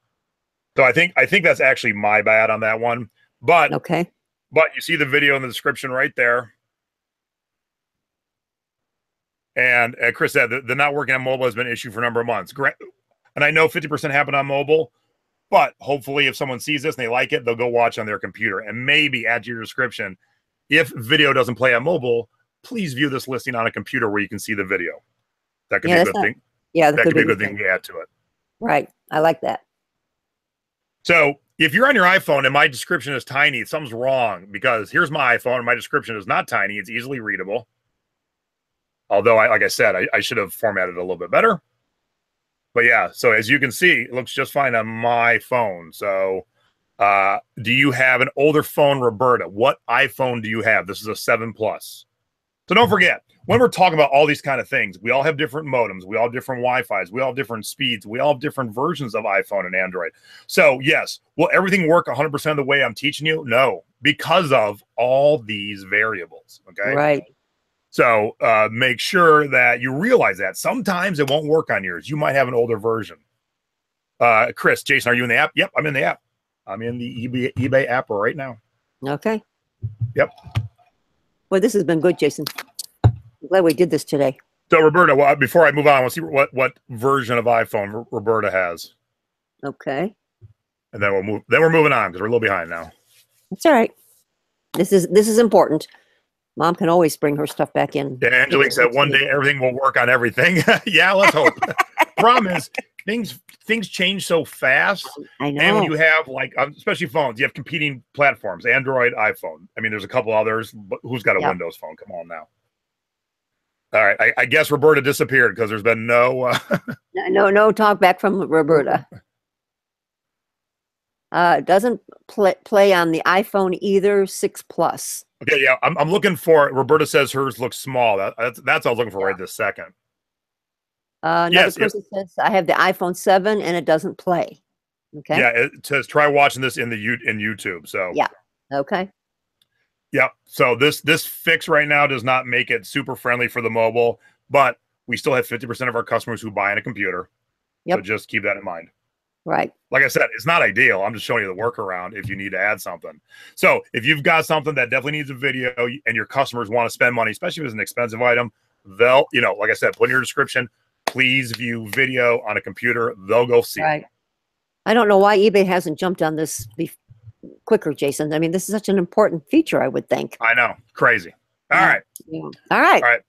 So I think that's actually my bad on that one. But okay. But you see the video in the description right there. And Chris said the not working on mobile has been an issue for a number of months. And I know 50% happened on mobile. But hopefully if someone sees this and they like it, they'll go watch on their computer and maybe add to your description. If video doesn't play on mobile, please view this listing on a computer where you can see the video. That could be a good thing. Yeah, that could be a good thing to add to it. Right. I like that. So if you're on your iPhone and my description is tiny, something's wrong because here's my iPhone and my description is not tiny. It's easily readable. Although, like I said, I should have formatted it a little bit better. But yeah, so as you can see, it looks just fine on my phone. So Do you have an older phone, Roberta? What iPhone do you have? This is a 7 Plus. So don't forget, when we're talking about all these kind of things, we all have different modems, we all have different Wi-Fis, we all have different speeds, we all have different versions of iPhone and Android. So yes, will everything work 100% of the way I'm teaching you? No, because of all these variables. Okay. Right. So make sure that you realize that sometimes it won't work on yours. You might have an older version. Chris, Jason, are you in the app? Yep, I'm in the app. I'm in the eBay app right now. Okay. Yep. Well, this has been good, Jason. I'm glad we did this today. So, Roberta, well, before I move on, we'll see what version of iPhone Roberta has. Okay. And then we'll move. Then we're moving on because we're a little behind now. That's all right. This is important. Mom can always bring her stuff back in. Yeah, Angelique said one day everything will work on everything. Yeah, let's hope. Problem is, things change so fast. I know. And when you have like, especially phones, you have competing platforms: Android, iPhone. I mean, there's a couple others, but who's got a Windows phone? Come on now. All right, I guess Roberta disappeared because there's been no no talk back from Roberta. Doesn't play on the iPhone either. 6 Plus. Okay, yeah, I'm looking for. Roberta says hers looks small. That's what I was looking for right this second. Another person says I have the iPhone 7 and it doesn't play. Okay. Yeah, it says try watching this in YouTube. So yeah. Okay. Yeah. So this fix right now does not make it super friendly for the mobile, but we still have 50% of our customers who buy in a computer. Yep. So just keep that in mind. Right. Like I said, it's not ideal. I'm just showing you the workaround if you need to add something. So if you've got something that definitely needs a video and your customers want to spend money, especially if it's an expensive item, they'll, like I said, put in your description, please view video on a computer. They'll go see it. I don't know why eBay hasn't jumped on this quicker, Jason. I mean, this is such an important feature, I would think. I know. Crazy. All right. Yeah. All right. All right.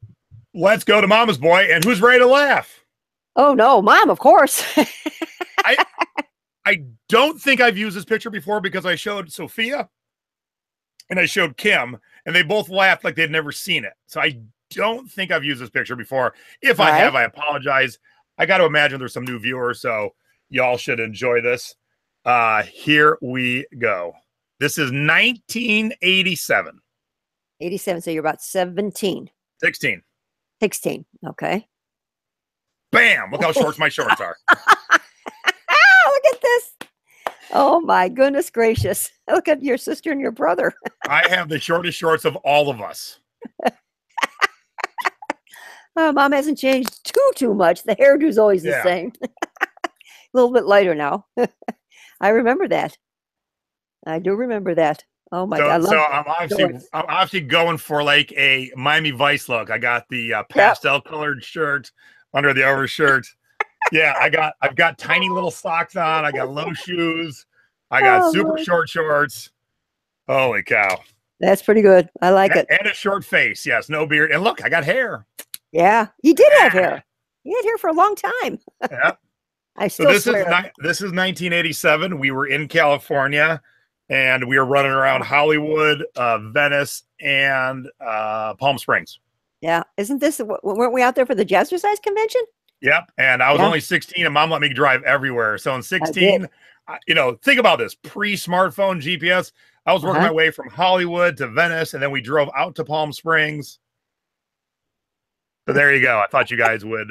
Let's go to Mama's Boy. And who's ready to laugh? Oh, no. Mom, of course. I don't think I've used this picture before because I showed Sophia and I showed Kim, and they both laughed like they'd never seen it. So I don't think I've used this picture before. If I have, I apologize. I got to imagine there's some new viewers, so y'all should enjoy this. Here we go. This is 1987. 87, so you're about 17. 16. 16, okay. Bam! Look how short my shorts are. Look at this. Oh, my goodness gracious. Look at your sister and your brother. I have the shortest shorts of all of us. Mom hasn't changed too much. The hairdo's always the same. A little bit lighter now. I remember that. I do remember that. Oh my God! So I'm obviously going for like a Miami Vice look. I got the pastel colored shirt under the overshirt. Yeah, I've got tiny little socks on. I got low shoes. I got super short shorts. Holy cow! That's pretty good. I like it. And a short face. Yes, no beard. And look, I got hair. Yeah, you did have hair. You had hair for a long time. Yeah. I still this is 1987. We were in California, and we were running around Hollywood, Venice, and Palm Springs. Yeah, isn't this? Weren't we out there for the Jazzercise convention? Yep, and I was only 16, and Mom let me drive everywhere. So in 16, think about this: pre-smartphone GPS. I was working my way from Hollywood to Venice, and then we drove out to Palm Springs. So there you go. I thought you guys would.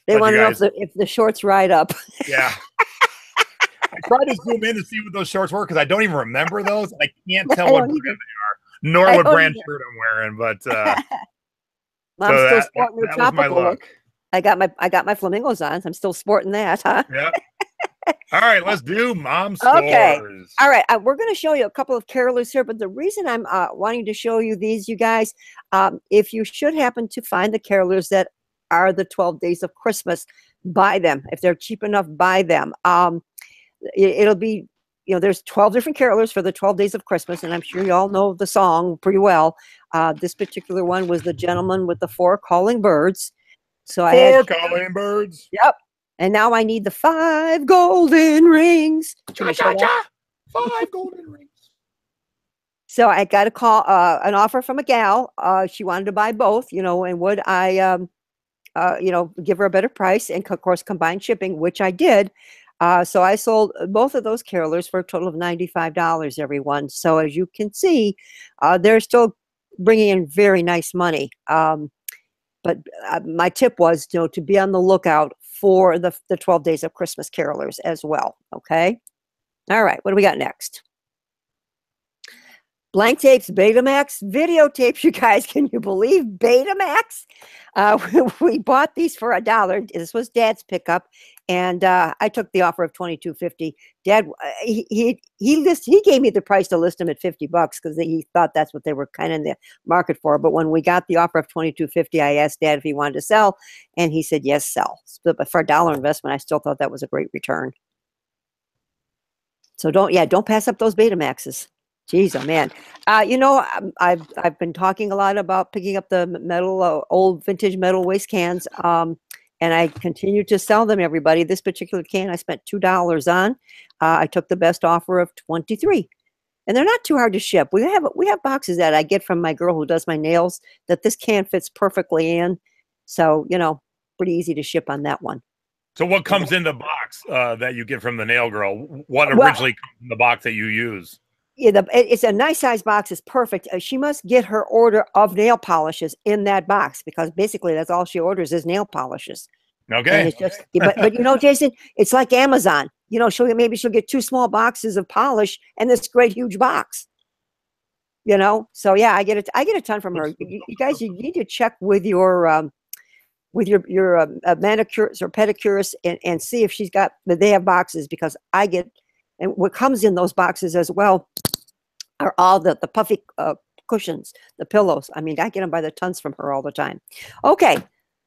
They want to know if the shorts ride up. Yeah. I tried to zoom in to see what those shorts were because I don't even remember those. I can't tell what brand they are, nor what brand shirt I'm wearing. But I'm still sporting your tropical look. I got my flamingos on. So I'm still sporting that, huh? Yeah. All right, let's do Mom Scores. Okay. All right. We're going to show you a couple of carolers here, but the reason I'm wanting to show you these, you guys, if you should happen to find the carolers that are the 12 Days of Christmas, buy them. If they're cheap enough, buy them. It'll be, there's 12 different carolers for the 12 Days of Christmas, and I'm sure you all know the song pretty well. This particular one was The Gentleman with the Four Calling Birds. So Four calling birds. Yep. And now I need the 5 golden rings. Cha-cha-cha. 5 golden rings. So I got a call, an offer from a gal. She wanted to buy both, and would I, give her a better price and, of course, combine shipping, which I did. So I sold both of those carolers for a total of $95 everyone. So as you can see, they're still bringing in very nice money. But my tip was, to be on the lookout for the 12 Days of Christmas carolers as well. Okay. All right. What do we got next? Blank tapes, Betamax videotapes. You guys, can you believe Betamax? We bought these for $1. This was Dad's pickup, and I took the offer of $22.50. Dad, he gave me the price to list them at $50 because he thought that's what they were kind of in the market for. But when we got the offer of $22.50, I asked Dad if he wanted to sell, and he said yes, sell. But for $1 investment, I still thought that was a great return. So don't pass up those Betamaxes. Jeez, oh man. I've been talking a lot about picking up the metal, old vintage metal waste cans, and I continue to sell them, everybody. This particular can I spent $2 on. I took the best offer of $23. And they're not too hard to ship. We have boxes that I get from my girl who does my nails that this can fits perfectly in. So, pretty easy to ship on that one. So what comes in the box that you get from the nail girl? What originally comes in the box that you use? Yeah, it's a nice size box. It's perfect. She must get her order of nail polishes in that box because basically that's all she orders is nail polishes. Okay. And it's just, but Jason, it's like Amazon. She'll get 2 small boxes of polish and this great huge box. So yeah, I get a ton from her. You guys, you need to check with your manicures or pedicurists and see if they have boxes, because and what comes in those boxes as well are all the puffy cushions, the pillows. I mean, I get them by the tons from her all the time. Okay,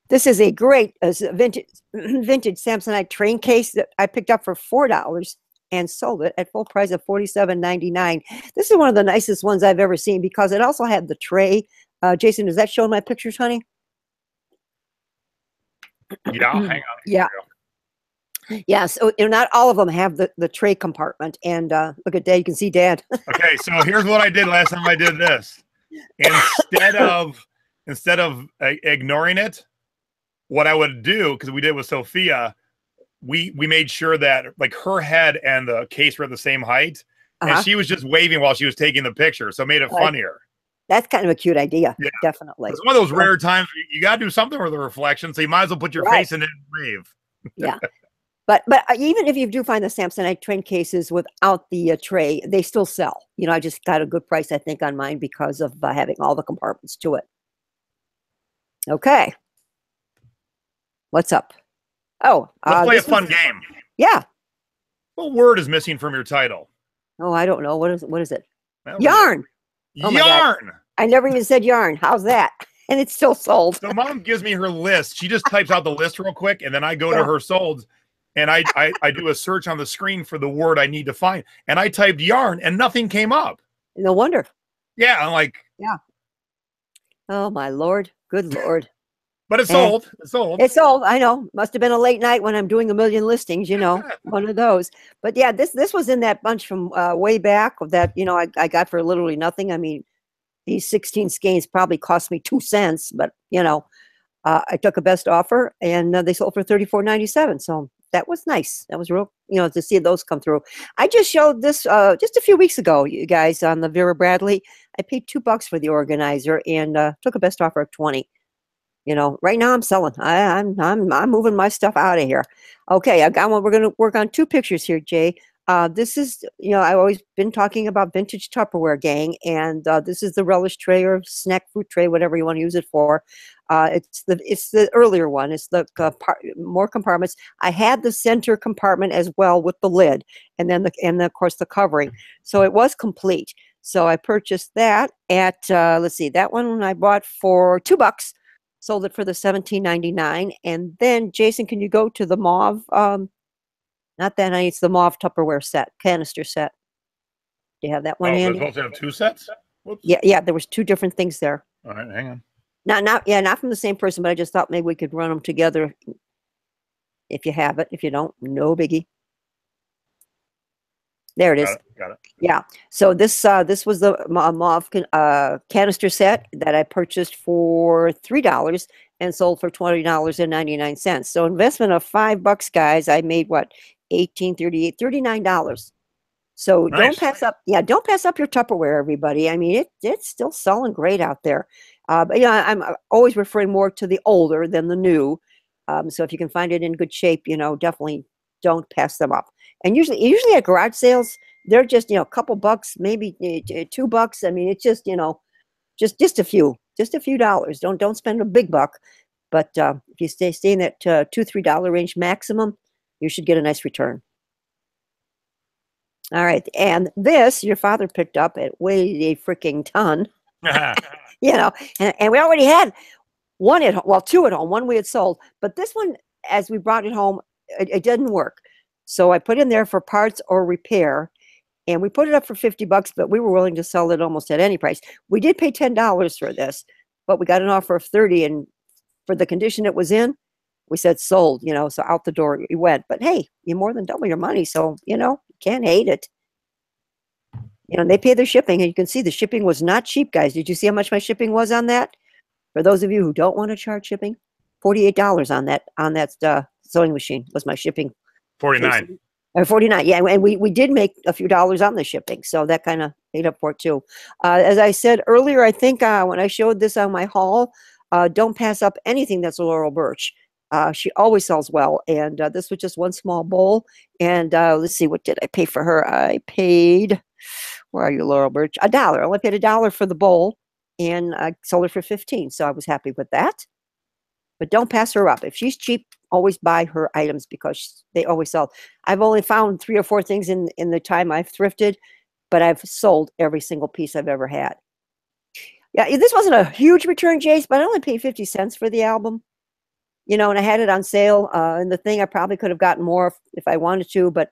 this is a great vintage Samsonite train case that I picked up for $4 and sold it at full price of $47.99. This is one of the nicest ones I've ever seen because it also had the tray. Jason, is that showing my pictures, honey? Yeah, hang on. Yeah. Yeah, so not all of them have the tray compartment. And look at Dad, you can see Dad. Okay, so here's what I did last time I did this. Instead of ignoring it, what I would do, because we did with Sophia, we made sure that like her head and the case were at the same height, and she was just waving while she was taking the picture, so it made it funnier. That's kind of a cute idea. Yeah. Definitely. It's one of those rare times you got to do something with the reflection, so you might as well put your face in it and wave. Yeah. But even if you do find the Samsonite train cases without the tray, they still sell. I just got a good price, I think, on mine because of having all the compartments to it. Okay. What's up? Oh, let's play a fun game. Yeah. What word is missing from your title? Oh, I don't know. What is it? Well, yarn. Oh yarn. I never even said yarn. How's that? And it's still sold. So Mom gives me her list. She just types out the list real quick, and then I go to her solds. And I do a search on the screen for the word I need to find. And I typed yarn and nothing came up. No wonder. Yeah, I'm like. Yeah. Oh, my Lord. Good Lord. But it's sold. It's sold. It's sold. I know. Must have been a late night when I'm doing a million listings, one of those. But yeah, this was in that bunch from way back that, I got for literally nothing. I mean, these 16 skeins probably cost me 2 cents, but, I took a best offer and they sold for $34.97. So that was nice. That was real, to see those come through. I just showed this just a few weeks ago, you guys, on the Vera Bradley. I paid $2 for the organizer and took a best offer of 20. Right now I'm selling. I'm moving my stuff out of here. Okay, I got one. We're going to work on 2 pictures here, Jay. This is, I've always been talking about vintage Tupperware, gang, and this is the relish tray or snack fruit tray, whatever you want to use it for. It's the earlier one. It's the more compartments. I had the center compartment as well with the lid, and then of course the covering. So it was complete. So I purchased that at let's see, that one I bought for $2. Sold it for the $17.99. And then Jason, can you go to the mauve? Not that honey, it's the mauve Tupperware set, canister set. Do you have that one handy? They're supposed to have 2 sets? Whoops. Yeah, there was 2 different things there. All right, hang on. Not from the same person, but I just thought maybe we could run them together if you have it. If you don't, no biggie. There it is. Got it. Yeah. So this was the mauve canister set that I purchased for $3 and sold for $20.99. So investment of $5, guys. I made what, $18.38, $39. So Nice. don't pass up. Yeah, don't pass up your Tupperware, everybody. I mean, it's still selling great out there. But yeah, I'm always referring more to the older than the new. So if you can find it in good shape, definitely don't pass them up. And usually at garage sales, they're just a couple bucks, maybe $2. I mean, it's just just a few dollars. Don't spend a big buck. But if you stay in that $2-3 range maximum, you should get a nice return. All right, and this your father picked up at weighed a freaking ton. And we already had one at home, well, two at home. One we had sold, but this one, as we brought it home, it didn't work. So I put in there for parts or repair, and we put it up for $50, but we were willing to sell it almost at any price. We did pay $10 for this, but we got an offer of $30, and for the condition it was in, we said sold. So out the door it went. But hey, you more than double your money, so you can't hate it. They pay their shipping, and you can see the shipping was not cheap, guys. Did you see how much my shipping was on that? For those of you who don't want to charge shipping, $48 on that sewing machine was my shipping. 49. Or 49, yeah, and we did make a few dollars on the shipping, so that kind of made up for it too. As I said earlier, I think when I showed this on my haul, don't pass up anything that's Laurel Birch. She always sells well, and this was just one small bowl. And let's see, what did I pay for her? I paid, where are you, Laurel Birch? $1. I only paid $1 for the bowl, and I sold her for 15. So I was happy with that. But don't pass her up. If she's cheap, always buy her items because they always sell. I've only found 3 or 4 things in the time I've thrifted, but I've sold every single piece I've ever had. Yeah, this wasn't a huge return, Jace, but I only paid 50 cents for the album. And I had it on sale. And the thing, I probably could have gotten more if I wanted to, but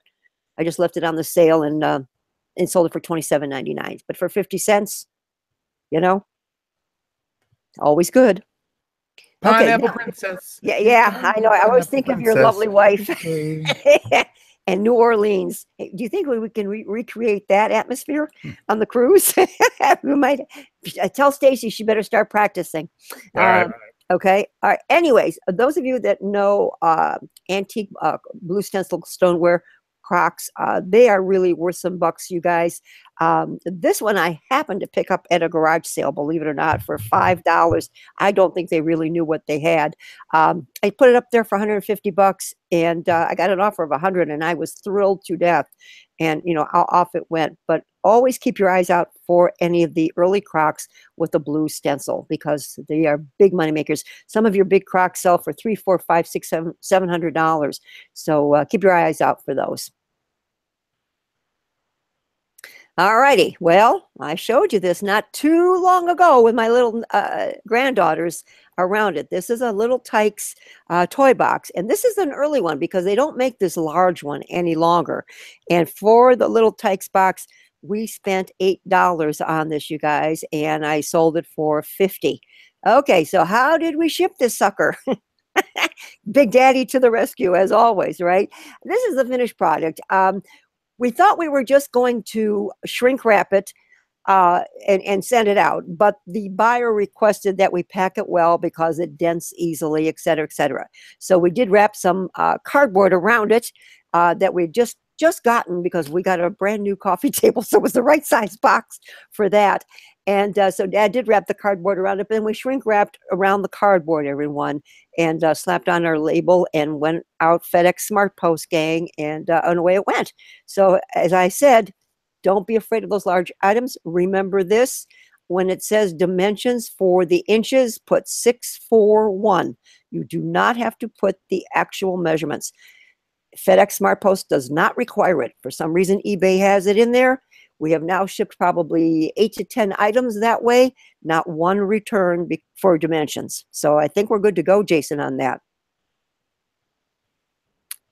I just left it on the sale and sold it for $27.99. But for 50 cents, always good. Pineapple Princess. Yeah, I know. I always think of your lovely wife. And New Orleans. Hey, do you think we can recreate that atmosphere on the cruise? We might tell Stacy she better start practicing. All right. Okay. All right. Anyways, those of you that know antique blue stencil stoneware Crocs, they are really worth some bucks, you guys. This one I happened to pick up at a garage sale, believe it or not, for $5. I don't think they really knew what they had. I put it up there for $150, and I got an offer of $100, and I was thrilled to death. And off it went. But always keep your eyes out for any of the early Crocs with the blue stencil, because they are big money makers. Some of your big Crocs sell for $300, $400, $500, $600, $700. So keep your eyes out for those. All righty. Well, I showed you this not too long ago with my little granddaughters around it. This is a Little Tykes toy box. And this is an early one because they don't make this large one any longer. And for the Little Tykes box, we spent $8 on this, you guys, and I sold it for $50. Okay, so how did we ship this sucker? Big Daddy to the rescue, as always, right? This is the finished product. We thought we were just going to shrink wrap it and send it out, but the buyer requested that we pack it well because it dents easily, et cetera, et cetera. So we did wrap some cardboard around it that we just gotten because we got a brand new coffee table, so it was the right size box for that. And so Dad did wrap the cardboard around it, but then we shrink wrapped around the cardboard, everyone, and slapped on our label and went out FedEx Smart Post, gang, and away it went. So as I said, don't be afraid of those large items. Remember this, when it says dimensions for the inches, put 641. You do not have to put the actual measurements. FedEx Smart Post does not require it. For some reason, eBay has it in there. We have now shipped probably 8 to 10 items that way, not one return for dimensions. So I think we're good to go, Jason, on that.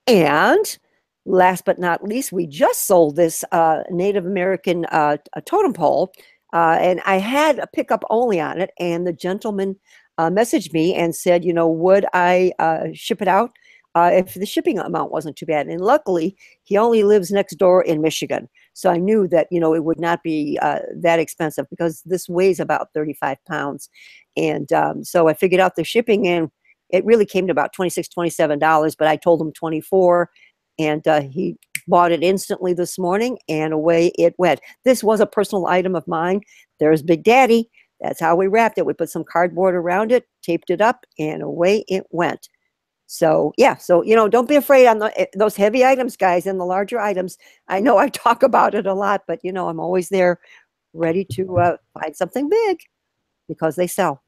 And last but not least, we just sold this Native American totem pole, and I had a pickup only on it, and the gentleman messaged me and said, would I ship it out if the shipping amount wasn't too bad? And luckily, he only lives next door in Michigan. So I knew that, it would not be that expensive because this weighs about 35 pounds. And so I figured out the shipping, and it really came to about $26, $27, but I told him 24. and he bought it instantly this morning, and away it went. This was a personal item of mine. There's Big Daddy. That's how we wrapped it. We put some cardboard around it, taped it up, and away it went. So yeah, so don't be afraid on those heavy items, guys, and the larger items. I know I talk about it a lot, but I'm always there, ready to find something big because they sell.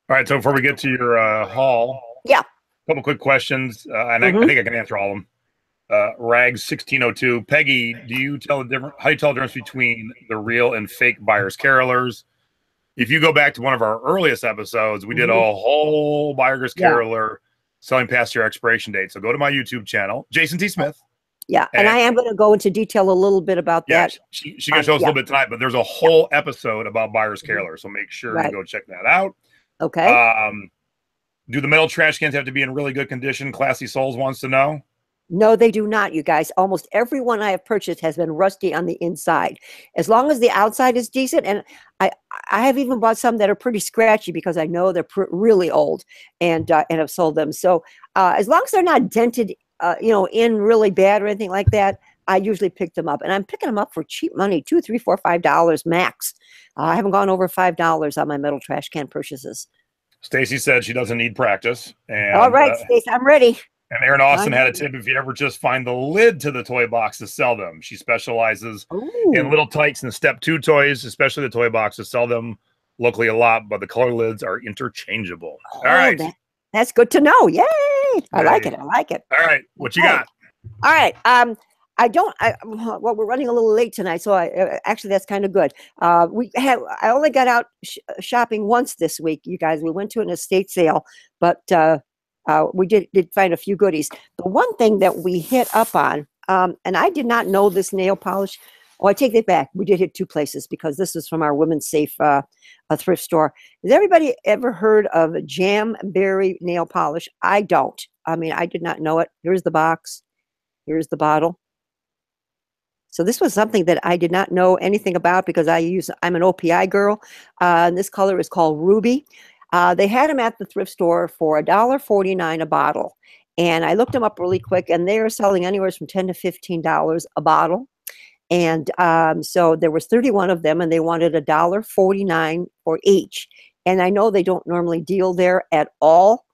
All right, so before we get to your haul, yeah, a couple quick questions, and I think I can answer all of them. Rags 1602, Peggy, how do you tell the difference between the real and fake buyer's carolers? If you go back to one of our earliest episodes, we did a whole buyer's caroler selling past your expiration date. So go to my YouTube channel, Jason T. Smith. Yeah, and I am going to go into detail a little bit about that. She going to show us a little bit tonight, but there's a whole episode about buyer's carolers, so make sure you go check that out. Okay. Do the metal trash cans have to be in really good condition? Classy Souls wants to know. No, they do not, you guys. Almost every one I have purchased has been rusty on the inside. As long as the outside is decent, and I have even bought some that are pretty scratchy because I know they're really old, and have sold them. So as long as they're not dented, in really bad or anything like that, I usually pick them up, and I'm picking them up for cheap money, $2, $3, $4, $5 max. I haven't gone over $5 on my metal trash can purchases. Stacy said she doesn't need practice. And, all right, Stacy, I'm ready. And Aaron Austin had a tip: if you ever just find the lid to the toy box to sell them. She specializes in little tykes and step 2 toys, especially the toy boxes. Sell them locally a lot, but the color lids are interchangeable. All right. That's good to know. Yay. I like it. All right. What you got? All right. Well, we're running a little late tonight, so actually that's kind of good. I only got out shopping once this week, you guys. We went to an estate sale, but we did find a few goodies. The one thing that we hit up on, and I did not know this nail polish. Oh, I take it back. We did hit 2 places because this is from our Women's Safe a thrift store. Has everybody ever heard of Jamberry nail polish? I don't. I mean, I did not know it. Here's the box. Here's the bottle. So this was something that I did not know anything about because I'm an OPI girl. And this color is called Ruby. They had them at the thrift store for $1.49 a bottle. And I looked them up really quick, and they are selling anywhere from $10 to $15 a bottle. And so there was 31 of them, and they wanted $1.49 for each. And I know they don't normally deal there at all,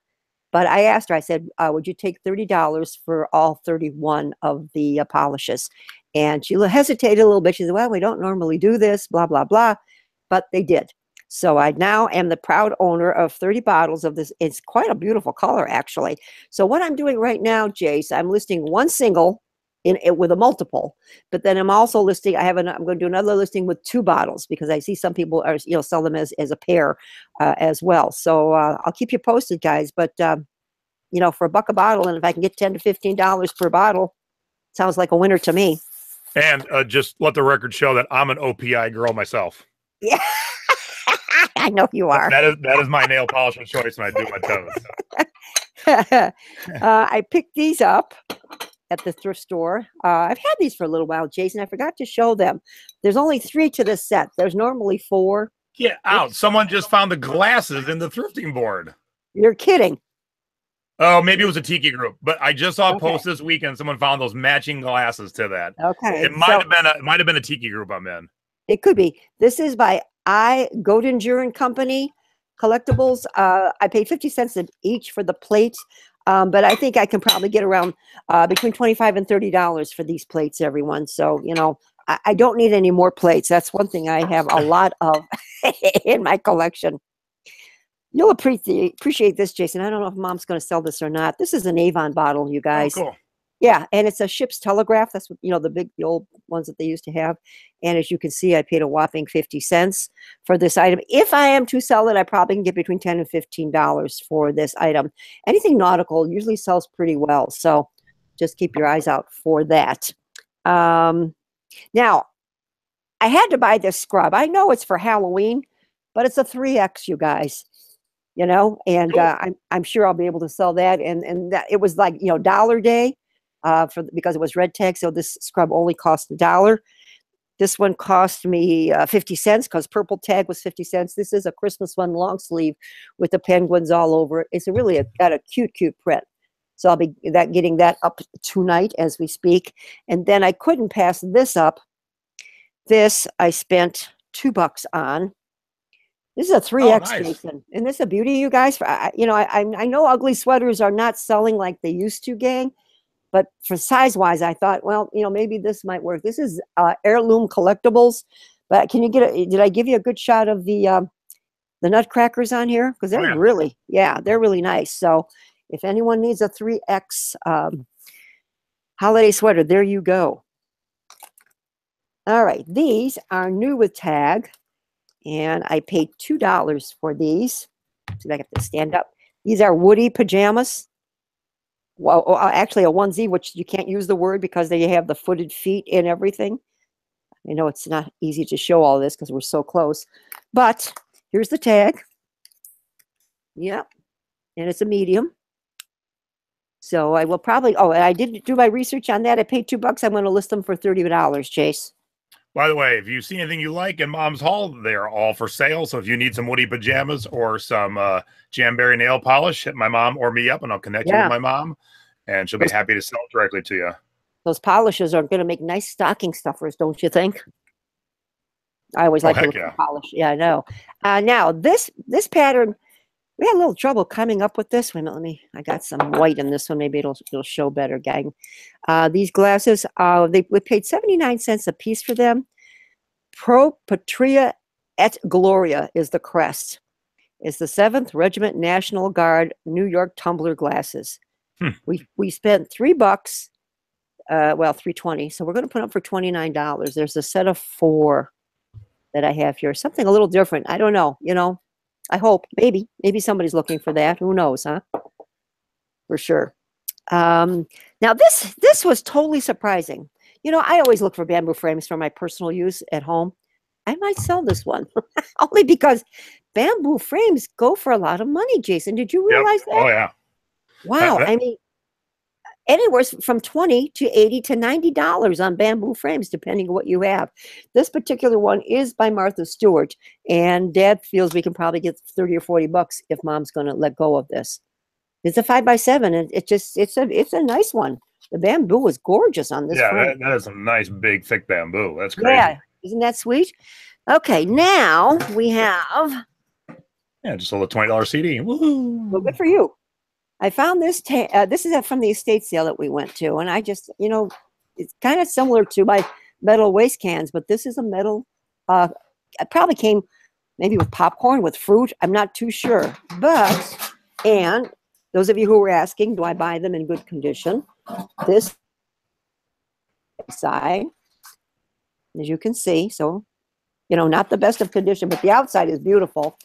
but I asked her, I said, would you take $30 for all 31 of the polishes? And she hesitated a little bit. She said, well, we don't normally do this, blah, blah, blah. But they did. So I now am the proud owner of 30 bottles of this. It's quite a beautiful color, actually. So what I'm doing right now, Jace, I'm listing one single in it with a multiple, but then I'm also listing, I'm going to do another listing with 2 bottles because I see some people are, sell them as a pair as well. So I'll keep you posted, guys. But, for $1 a bottle, and if I can get $10 to $15 per bottle, sounds like a winner to me. And just let the record show that I'm an OPI girl myself. Yeah. I know you are. That is my nail polish of choice when I do my toes. I picked these up at the thrift store. I've had these for a little while, Jason. I forgot to show them. There's only 3 to this set. There's normally 4. Get out. Someone just found the glasses in the thrifting board. You're kidding. Oh, maybe it was a tiki group, but I just saw a post this weekend. Someone found those matching glasses to that. Okay. It might have been a tiki group I'm in. It could be. This is by Godinger and Company collectibles. I paid 50 cents each for the plates. But I think I can probably get around between $25 and $30 for these plates, everyone. So, I don't need any more plates. That's one thing I have a lot of in my collection. You'll appreciate this, Jason. I don't know if Mom's going to sell this or not. This is an Avon bottle, you guys. Oh, cool. Yeah, and it's a ship's telegraph. That's what, the old ones that they used to have. And as you can see, I paid a whopping 50 cents for this item. If I am to sell it, I probably can get between $10 and $15 for this item. Anything nautical usually sells pretty well. So just keep your eyes out for that. Now, I had to buy this scrub. I know it's for Halloween, but it's a 3X, you guys. And cool. I'm sure I'll be able to sell that. And that, it was like, Dollar Day. Because it was red tag, so this scrub only cost $1. This one cost me 50 cents because purple tag was 50 cents. This is a Christmas one, long sleeve with the penguins all over it. It's got a cute print. So I'll be getting that up tonight as we speak. And then I couldn't pass this up. This I spent $2 on. This is a 3X, nice. Jason. Isn't this a beauty, you guys? I know ugly sweaters are not selling like they used to, gang. But for size-wise, I thought, well, maybe this might work. This is Heirloom Collectibles. But can you did I give you a good shot of the nutcrackers on here? Because they're they're really nice. So if anyone needs a 3X holiday sweater, there you go. All right, these are new with tag, and I paid $2 for these. See if I have to stand up. These are Woody pajamas. Well, actually a onesie, which you can't use the word because they have the footed feet and everything. I know it's not easy to show all this because we're so close, but here's the tag. Yep, and it's a medium. So I will probably, and I did do my research on that. I paid $2. I'm going to list them for $30, Chase. By the way, if you see anything you like in Mom's Haul, they're all for sale. So if you need some Woody pajamas or some Jamberry nail polish, hit my mom or me up, and I'll connect you with my mom, and she'll be happy to sell it directly to you. Those polishes are going to make nice stocking stuffers, don't you think? I always like to look for polish. Yeah, I know. Now, this pattern, we had a little trouble coming up with this one. I got some white in this one. Maybe it'll show better, gang. These glasses, we paid 79 cents a piece for them. Pro Patria et Gloria is the crest. It's the 7th Regiment National Guard New York tumbler glasses. We spent $3, well, $3.20. So we're going to put up for $29. There's a set of 4 that I have here. Something a little different. I don't know. I hope. Maybe somebody's looking for that. Who knows, huh? For sure. Now this was totally surprising. I always look for bamboo frames for my personal use at home. I might sell this one only because bamboo frames go for a lot of money, Jason. Did you realize that? Oh, yeah. Wow. I mean, anywhere from $20 to $80 to $90 on bamboo frames, depending on what you have. This particular one is by Martha Stewart, and Dad feels we can probably get $30 or $40 if Mom's going to let go of this. It's a 5x7, and it's a nice one. The bamboo is gorgeous on this frame. That is a nice, big, thick bamboo. That's crazy. Yeah, isn't that sweet? Okay, now we have... Yeah, just a little $20 CD. Woohoo! Well, good for you. I found this. This is from the estate sale that we went to, and I just, it's kind of similar to my metal waste cans, but this is a metal. It probably came maybe with popcorn, with fruit. I'm not too sure, and those of you who were asking, do I buy them in good condition? This side, as you can see, so not the best of condition, but the outside is beautiful.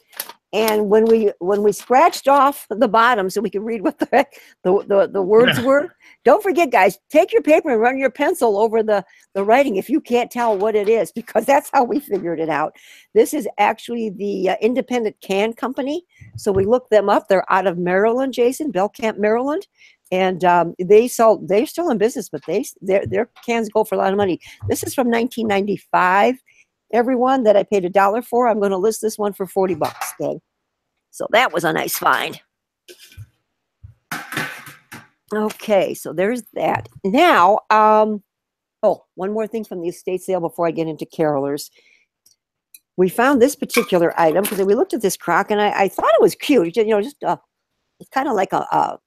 And when we scratched off the bottom so we could read what the words were, don't forget, guys, take your paper and run your pencil over the writing if you can't tell what it is, because that's how we figured it out. This is actually the Independent Can Company. So we looked them up. They're out of Maryland, Jason, Belcamp, Maryland. And they're still in business, but their cans go for a lot of money. This is from 1995. Everyone that I paid $1 for, I'm going to list this one for $40, okay? So that was a nice find. Okay, so there's that. Now, one more thing from the estate sale before I get into carolers. We found this particular item because we looked at this crock, and I thought it was cute. It's kind of like a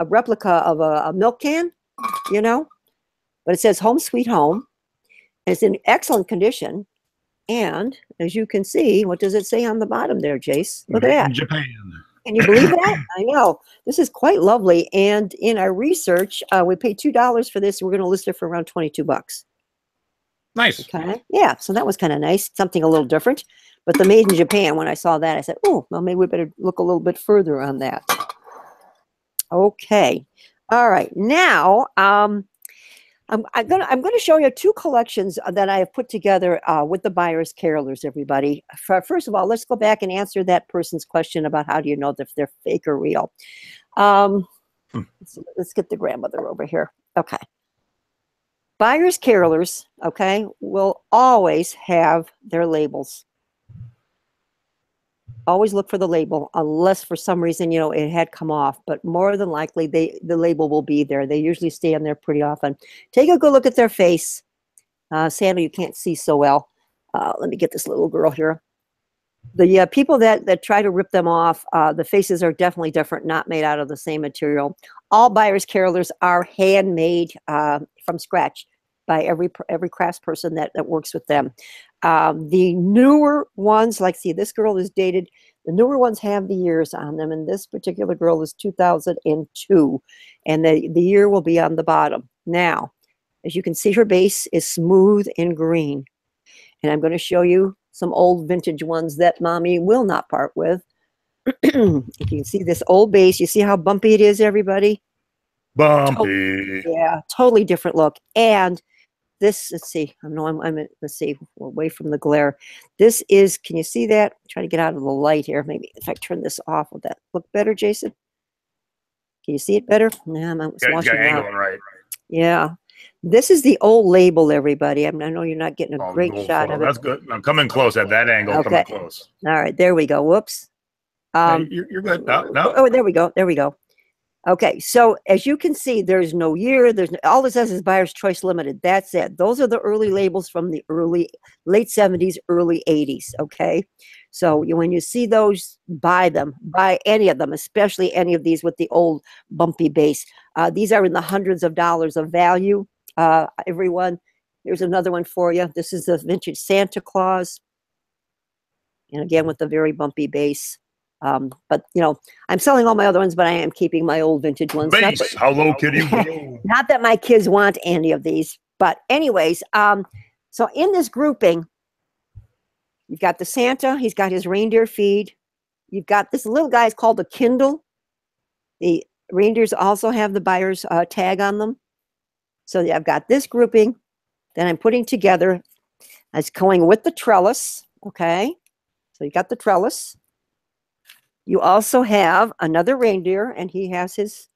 replica of a milk can, but it says Home Sweet Home. And it's in excellent condition. And as you can see, what does it say on the bottom there, Jace? Look at that. In Japan. Can you believe that? I know. This is quite lovely. And in our research, we paid $2 for this. We're going to list it for around $22. Nice. Okay. Yeah. So that was kind of nice. Something a little different. But the made in Japan, when I saw that, I said, oh, well, maybe we better look a little bit further on that. Okay. All right. Now, I'm going to show you 2 collections that I have put together with the buyer's carolers, everybody. First of all, let's go back and answer that person's question about how do you know if they're fake or real. Let's get the grandmother over here. Okay. Buyer's carolers, okay, will always have their labels. always look for the label, unless for some reason, you know, it had come off. But more than likely, the label will be there. They usually stay on there pretty often. Take a good look at their face. Sandra, you can't see so well. Let me get this little girl here. The people that try to rip them off, the faces are definitely different, not made out of the same material. All buyers carolers are handmade from scratch by every craftsperson that works with them. The newer ones, like, see, this girl is dated. The newer ones have the years on them, and this particular girl is 2002, and the year will be on the bottom. Now, as you can see, her base is smooth and green, and I'm going to show you some old vintage ones that Mommy will not part with. If you can see this old base, you see how bumpy it is, everybody? Bumpy. Yeah, totally different look. And this, let's see, I know let's see, we're away from the glare. This is, can you see that? I'm trying to get out of the light here. Maybe if I turn this off, would that look better, Jason? Can you see it better? Yeah, I'm watching angling right. Yeah. This is the old label, everybody. I know you're not getting a great shot of it. That's good. I'm coming close at that angle. Okay. Coming close. All right, there we go. Whoops. You're good. No. Oh, there we go. There we go. Okay, so as you can see, there's no year. All this says is Buyer's Choice Limited. That's it. Those are the early labels from the late 70s, early 80s. Okay, so when you see those, buy them. Buy any of them, especially any of these with the old bumpy base. These are in the hundreds of dollars of value. Everyone, here's another one for you. This is the vintage Santa Claus, and again with the very bumpy base. But you know, I'm selling all my other ones, but I am keeping my old vintage ones. Base. How low can you go? Not that my kids want any of these, but anyways, so in this grouping, you've got the Santa. He's got his reindeer feed. You've got this little guy is called the Kindle. The reindeers also have the buyer's tag on them. So I've got this grouping. Then I'm putting together. It's going with the trellis. Okay, so you got the trellis. You also have another reindeer, and he has his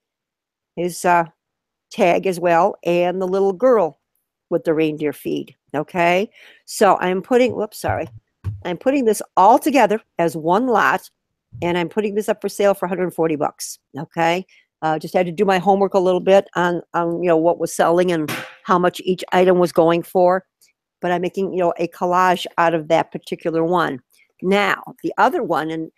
tag as well, and the little girl with the reindeer feed. Okay, so I'm putting, I'm putting this all together as one lot, and I'm putting this up for sale for 140 bucks. Okay, just had to do my homework a little bit on you know what was selling and how much each item was going for, but I'm making, you know, a collage out of that particular one. Now the other one, and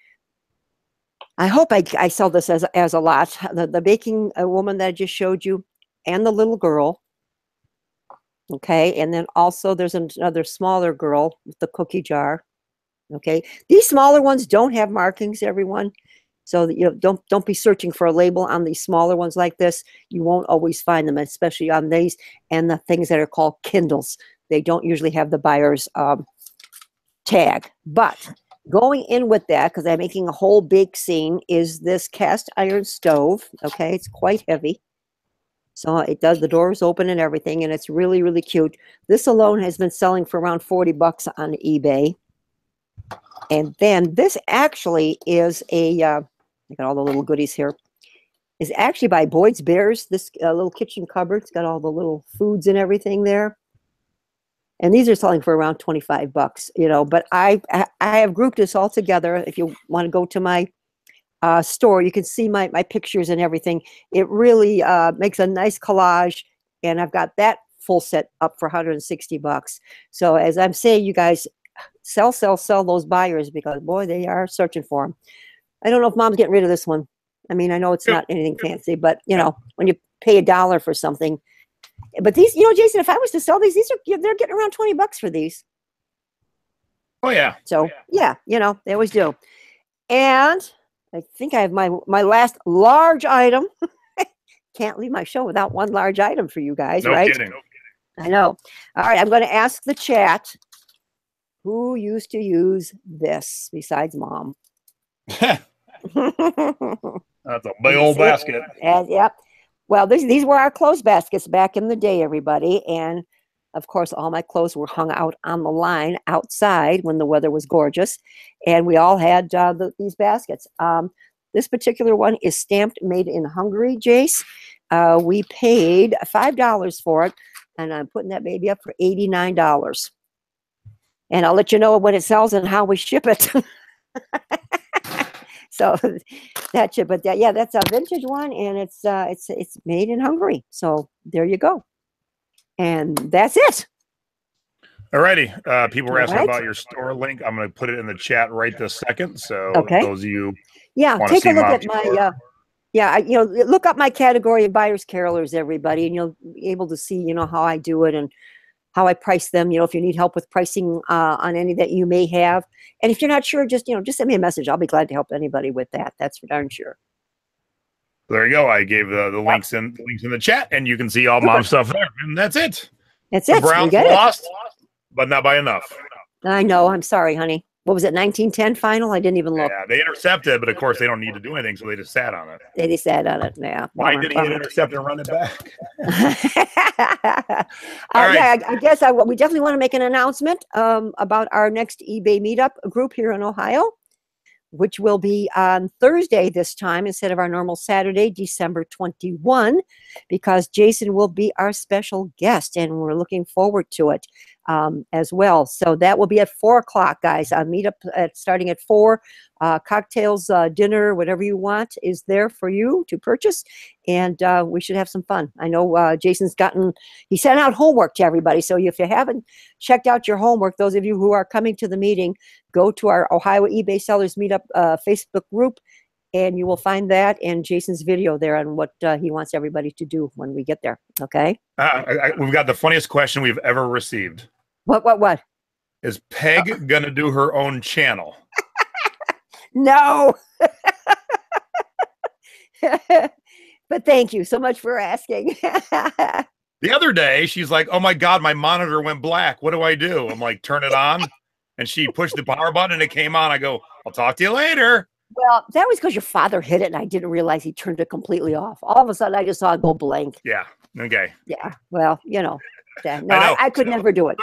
I hope I sell this as a lot. The baking woman that I just showed you, and the little girl. Okay, and then also there's another smaller girl with the cookie jar. Okay, these smaller ones don't have markings, everyone. So you know, don't be searching for a label on these smaller ones like this. You won't always find them, especially on these and the things that are called Kindles. They don't usually have the buyer's tag, but going in with that, because I'm making a whole big scene, is this cast iron stove. Okay, it's quite heavy. So it does, the door is open and everything, and it's really, really cute. This alone has been selling for around 40 bucks on eBay. And then this actually is a, I got all the little goodies here, is actually by Boyd's Bears, this little kitchen cupboard. It's got all the little foods and everything there. And these are selling for around 25 bucks, you know, but I have grouped this all together. If you want to go to my store, you can see my pictures and everything. It really makes a nice collage, and I've got that full set up for 160 bucks. So as I'm saying, you guys, sell those buyers, because boy, they are searching for them. I don't know if Mom's getting rid of this one. I mean, I know it's not anything fancy, but you know, when you pay $1 for something. But these, you know, Jason, if I was to sell these are, they're getting around 20 bucks for these. Oh yeah. So yeah, you know, they always do. And I think I have my last large item. Can't leave my show without one large item for you guys, No right? kidding. I know. All right, I'm going to ask the chat, who used to use this besides Mom? That's a big old basket. Yep. Well, these were our clothes baskets back in the day, everybody. And of course, all my clothes were hung out on the line outside when the weather was gorgeous. And we all had these baskets. This particular one is stamped made in Hungary, Jace. We paid $5 for it, and I'm putting that baby up for $89. And I'll let you know when it sells and how we ship it. So that's it. But yeah, that's a vintage one, and it's made in Hungary. So there you go. And that's it. Alrighty. People were asking All right. about your store link. I'm going to put it in the chat right this second. So Okay. those of you Yeah, wanna take see a look Mom's at my store. yeah, look up my category of buyers carolers, everybody, and you'll be able to see, how I do it and how I price them. If you need help with pricing on any that you may have, and if you're not sure, just send me a message. I'll be glad to help anybody with that. That's for darn sure. There you go. I gave the links in the chat, and you can see all Mom stuff there. And that's it. That's The it. Browns lost, but not by enough. I know. I'm sorry, honey. What was it, 1910 final? I didn't even look. Yeah, they intercepted, but of course they don't need to do anything, so they just sat on it. They just sat on it. Yeah. Why didn't he intercept and run it back? Yeah, I guess we definitely want to make an announcement about our next eBay meetup group here in Ohio, which will be on Thursday this time instead of our normal Saturday, December 21, because Jason will be our special guest, and we're looking forward to it as well. So that will be at 4 o'clock, guys. Meetup starting at 4. Cocktails, dinner, whatever you want is there for you to purchase, and we should have some fun. I know Jason's he sent out homework to everybody, so if you haven't checked out your homework, those of you who are coming to the meeting, go to our Ohio eBay Sellers Meetup Facebook group, and you will find that and Jason's video there on what he wants everybody to do when we get there. Okay? We've got the funniest question we've ever received. What? Is Peg going to do her own channel? No. But thank you so much for asking. The other day, she's like, oh my God, my monitor went black. What do I do? I'm like, turn it on. And she pushed the power button and it came on. I go, I'll talk to you later. Well, that was because your father hit it and I didn't realize he turned it completely off. All of a sudden, I just saw it go blank. Yeah. Okay. Yeah. Well, I could never do it.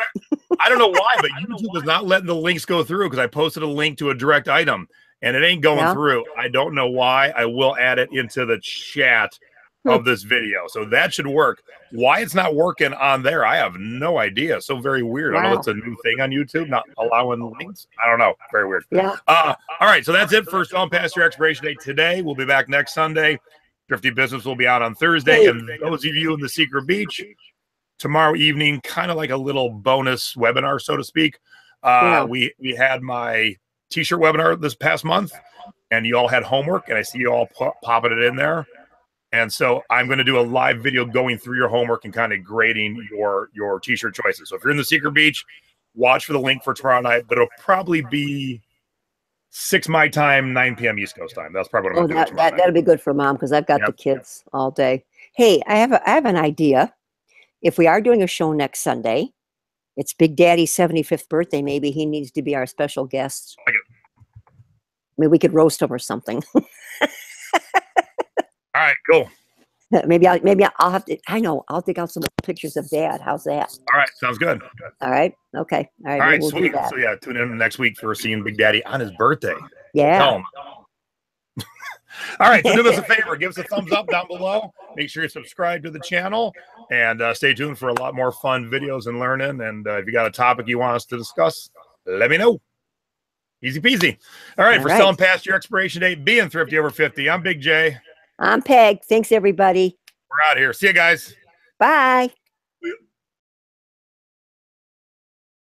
I don't know why, but YouTube was not letting the links go through because I posted a link to a direct item and it ain't going through. I don't know why. I will add it into the chat of this video. So that should work. Why it's not working on there, I have no idea. So very weird. Wow. I know it's a new thing on YouTube, not allowing links. I don't know. Very weird. Yeah. All right. So that's it for Selling Past Your Expiration Date today. We'll be back next Sunday. Thrifty Business will be out on Thursday. And those of you in the Secret Beach, tomorrow evening, kind of like a little bonus webinar, so to speak. We had my t-shirt webinar this past month, and you all had homework, and I see you all popping it in there. And so I'm going to do a live video going through your homework and kind of grading your t-shirt choices. So if you're in the Secret Beach, watch for the link for tomorrow night, but it'll probably be 6 my time, 9 p.m. East Coast time. That's probably what I'm going to do. That'll be good for Mom because I've got the kids all day. Hey, I have an idea. If we are doing a show next Sunday, it's Big Daddy's 75th birthday. Maybe he needs to be our special guest. Maybe we could roast him or something. All right, cool. Maybe I'll have to. I know. I'll dig out some pictures of Dad. How's that? All right, sounds good. All right. Okay. All right, we'll sweet. So yeah, tune in next week for seeing Big Daddy on his birthday. Yeah. Tell him. All right, so do us a favor. Give us a thumbs up down below. Make sure you subscribe to the channel and stay tuned for a lot more fun videos and learning. And if you got a topic you want us to discuss, let me know. Easy peasy. All right, for selling past your expiration date, being thrifty over 50. I'm Big J. I'm Peg. Thanks, everybody. We're out here. See you guys. Bye.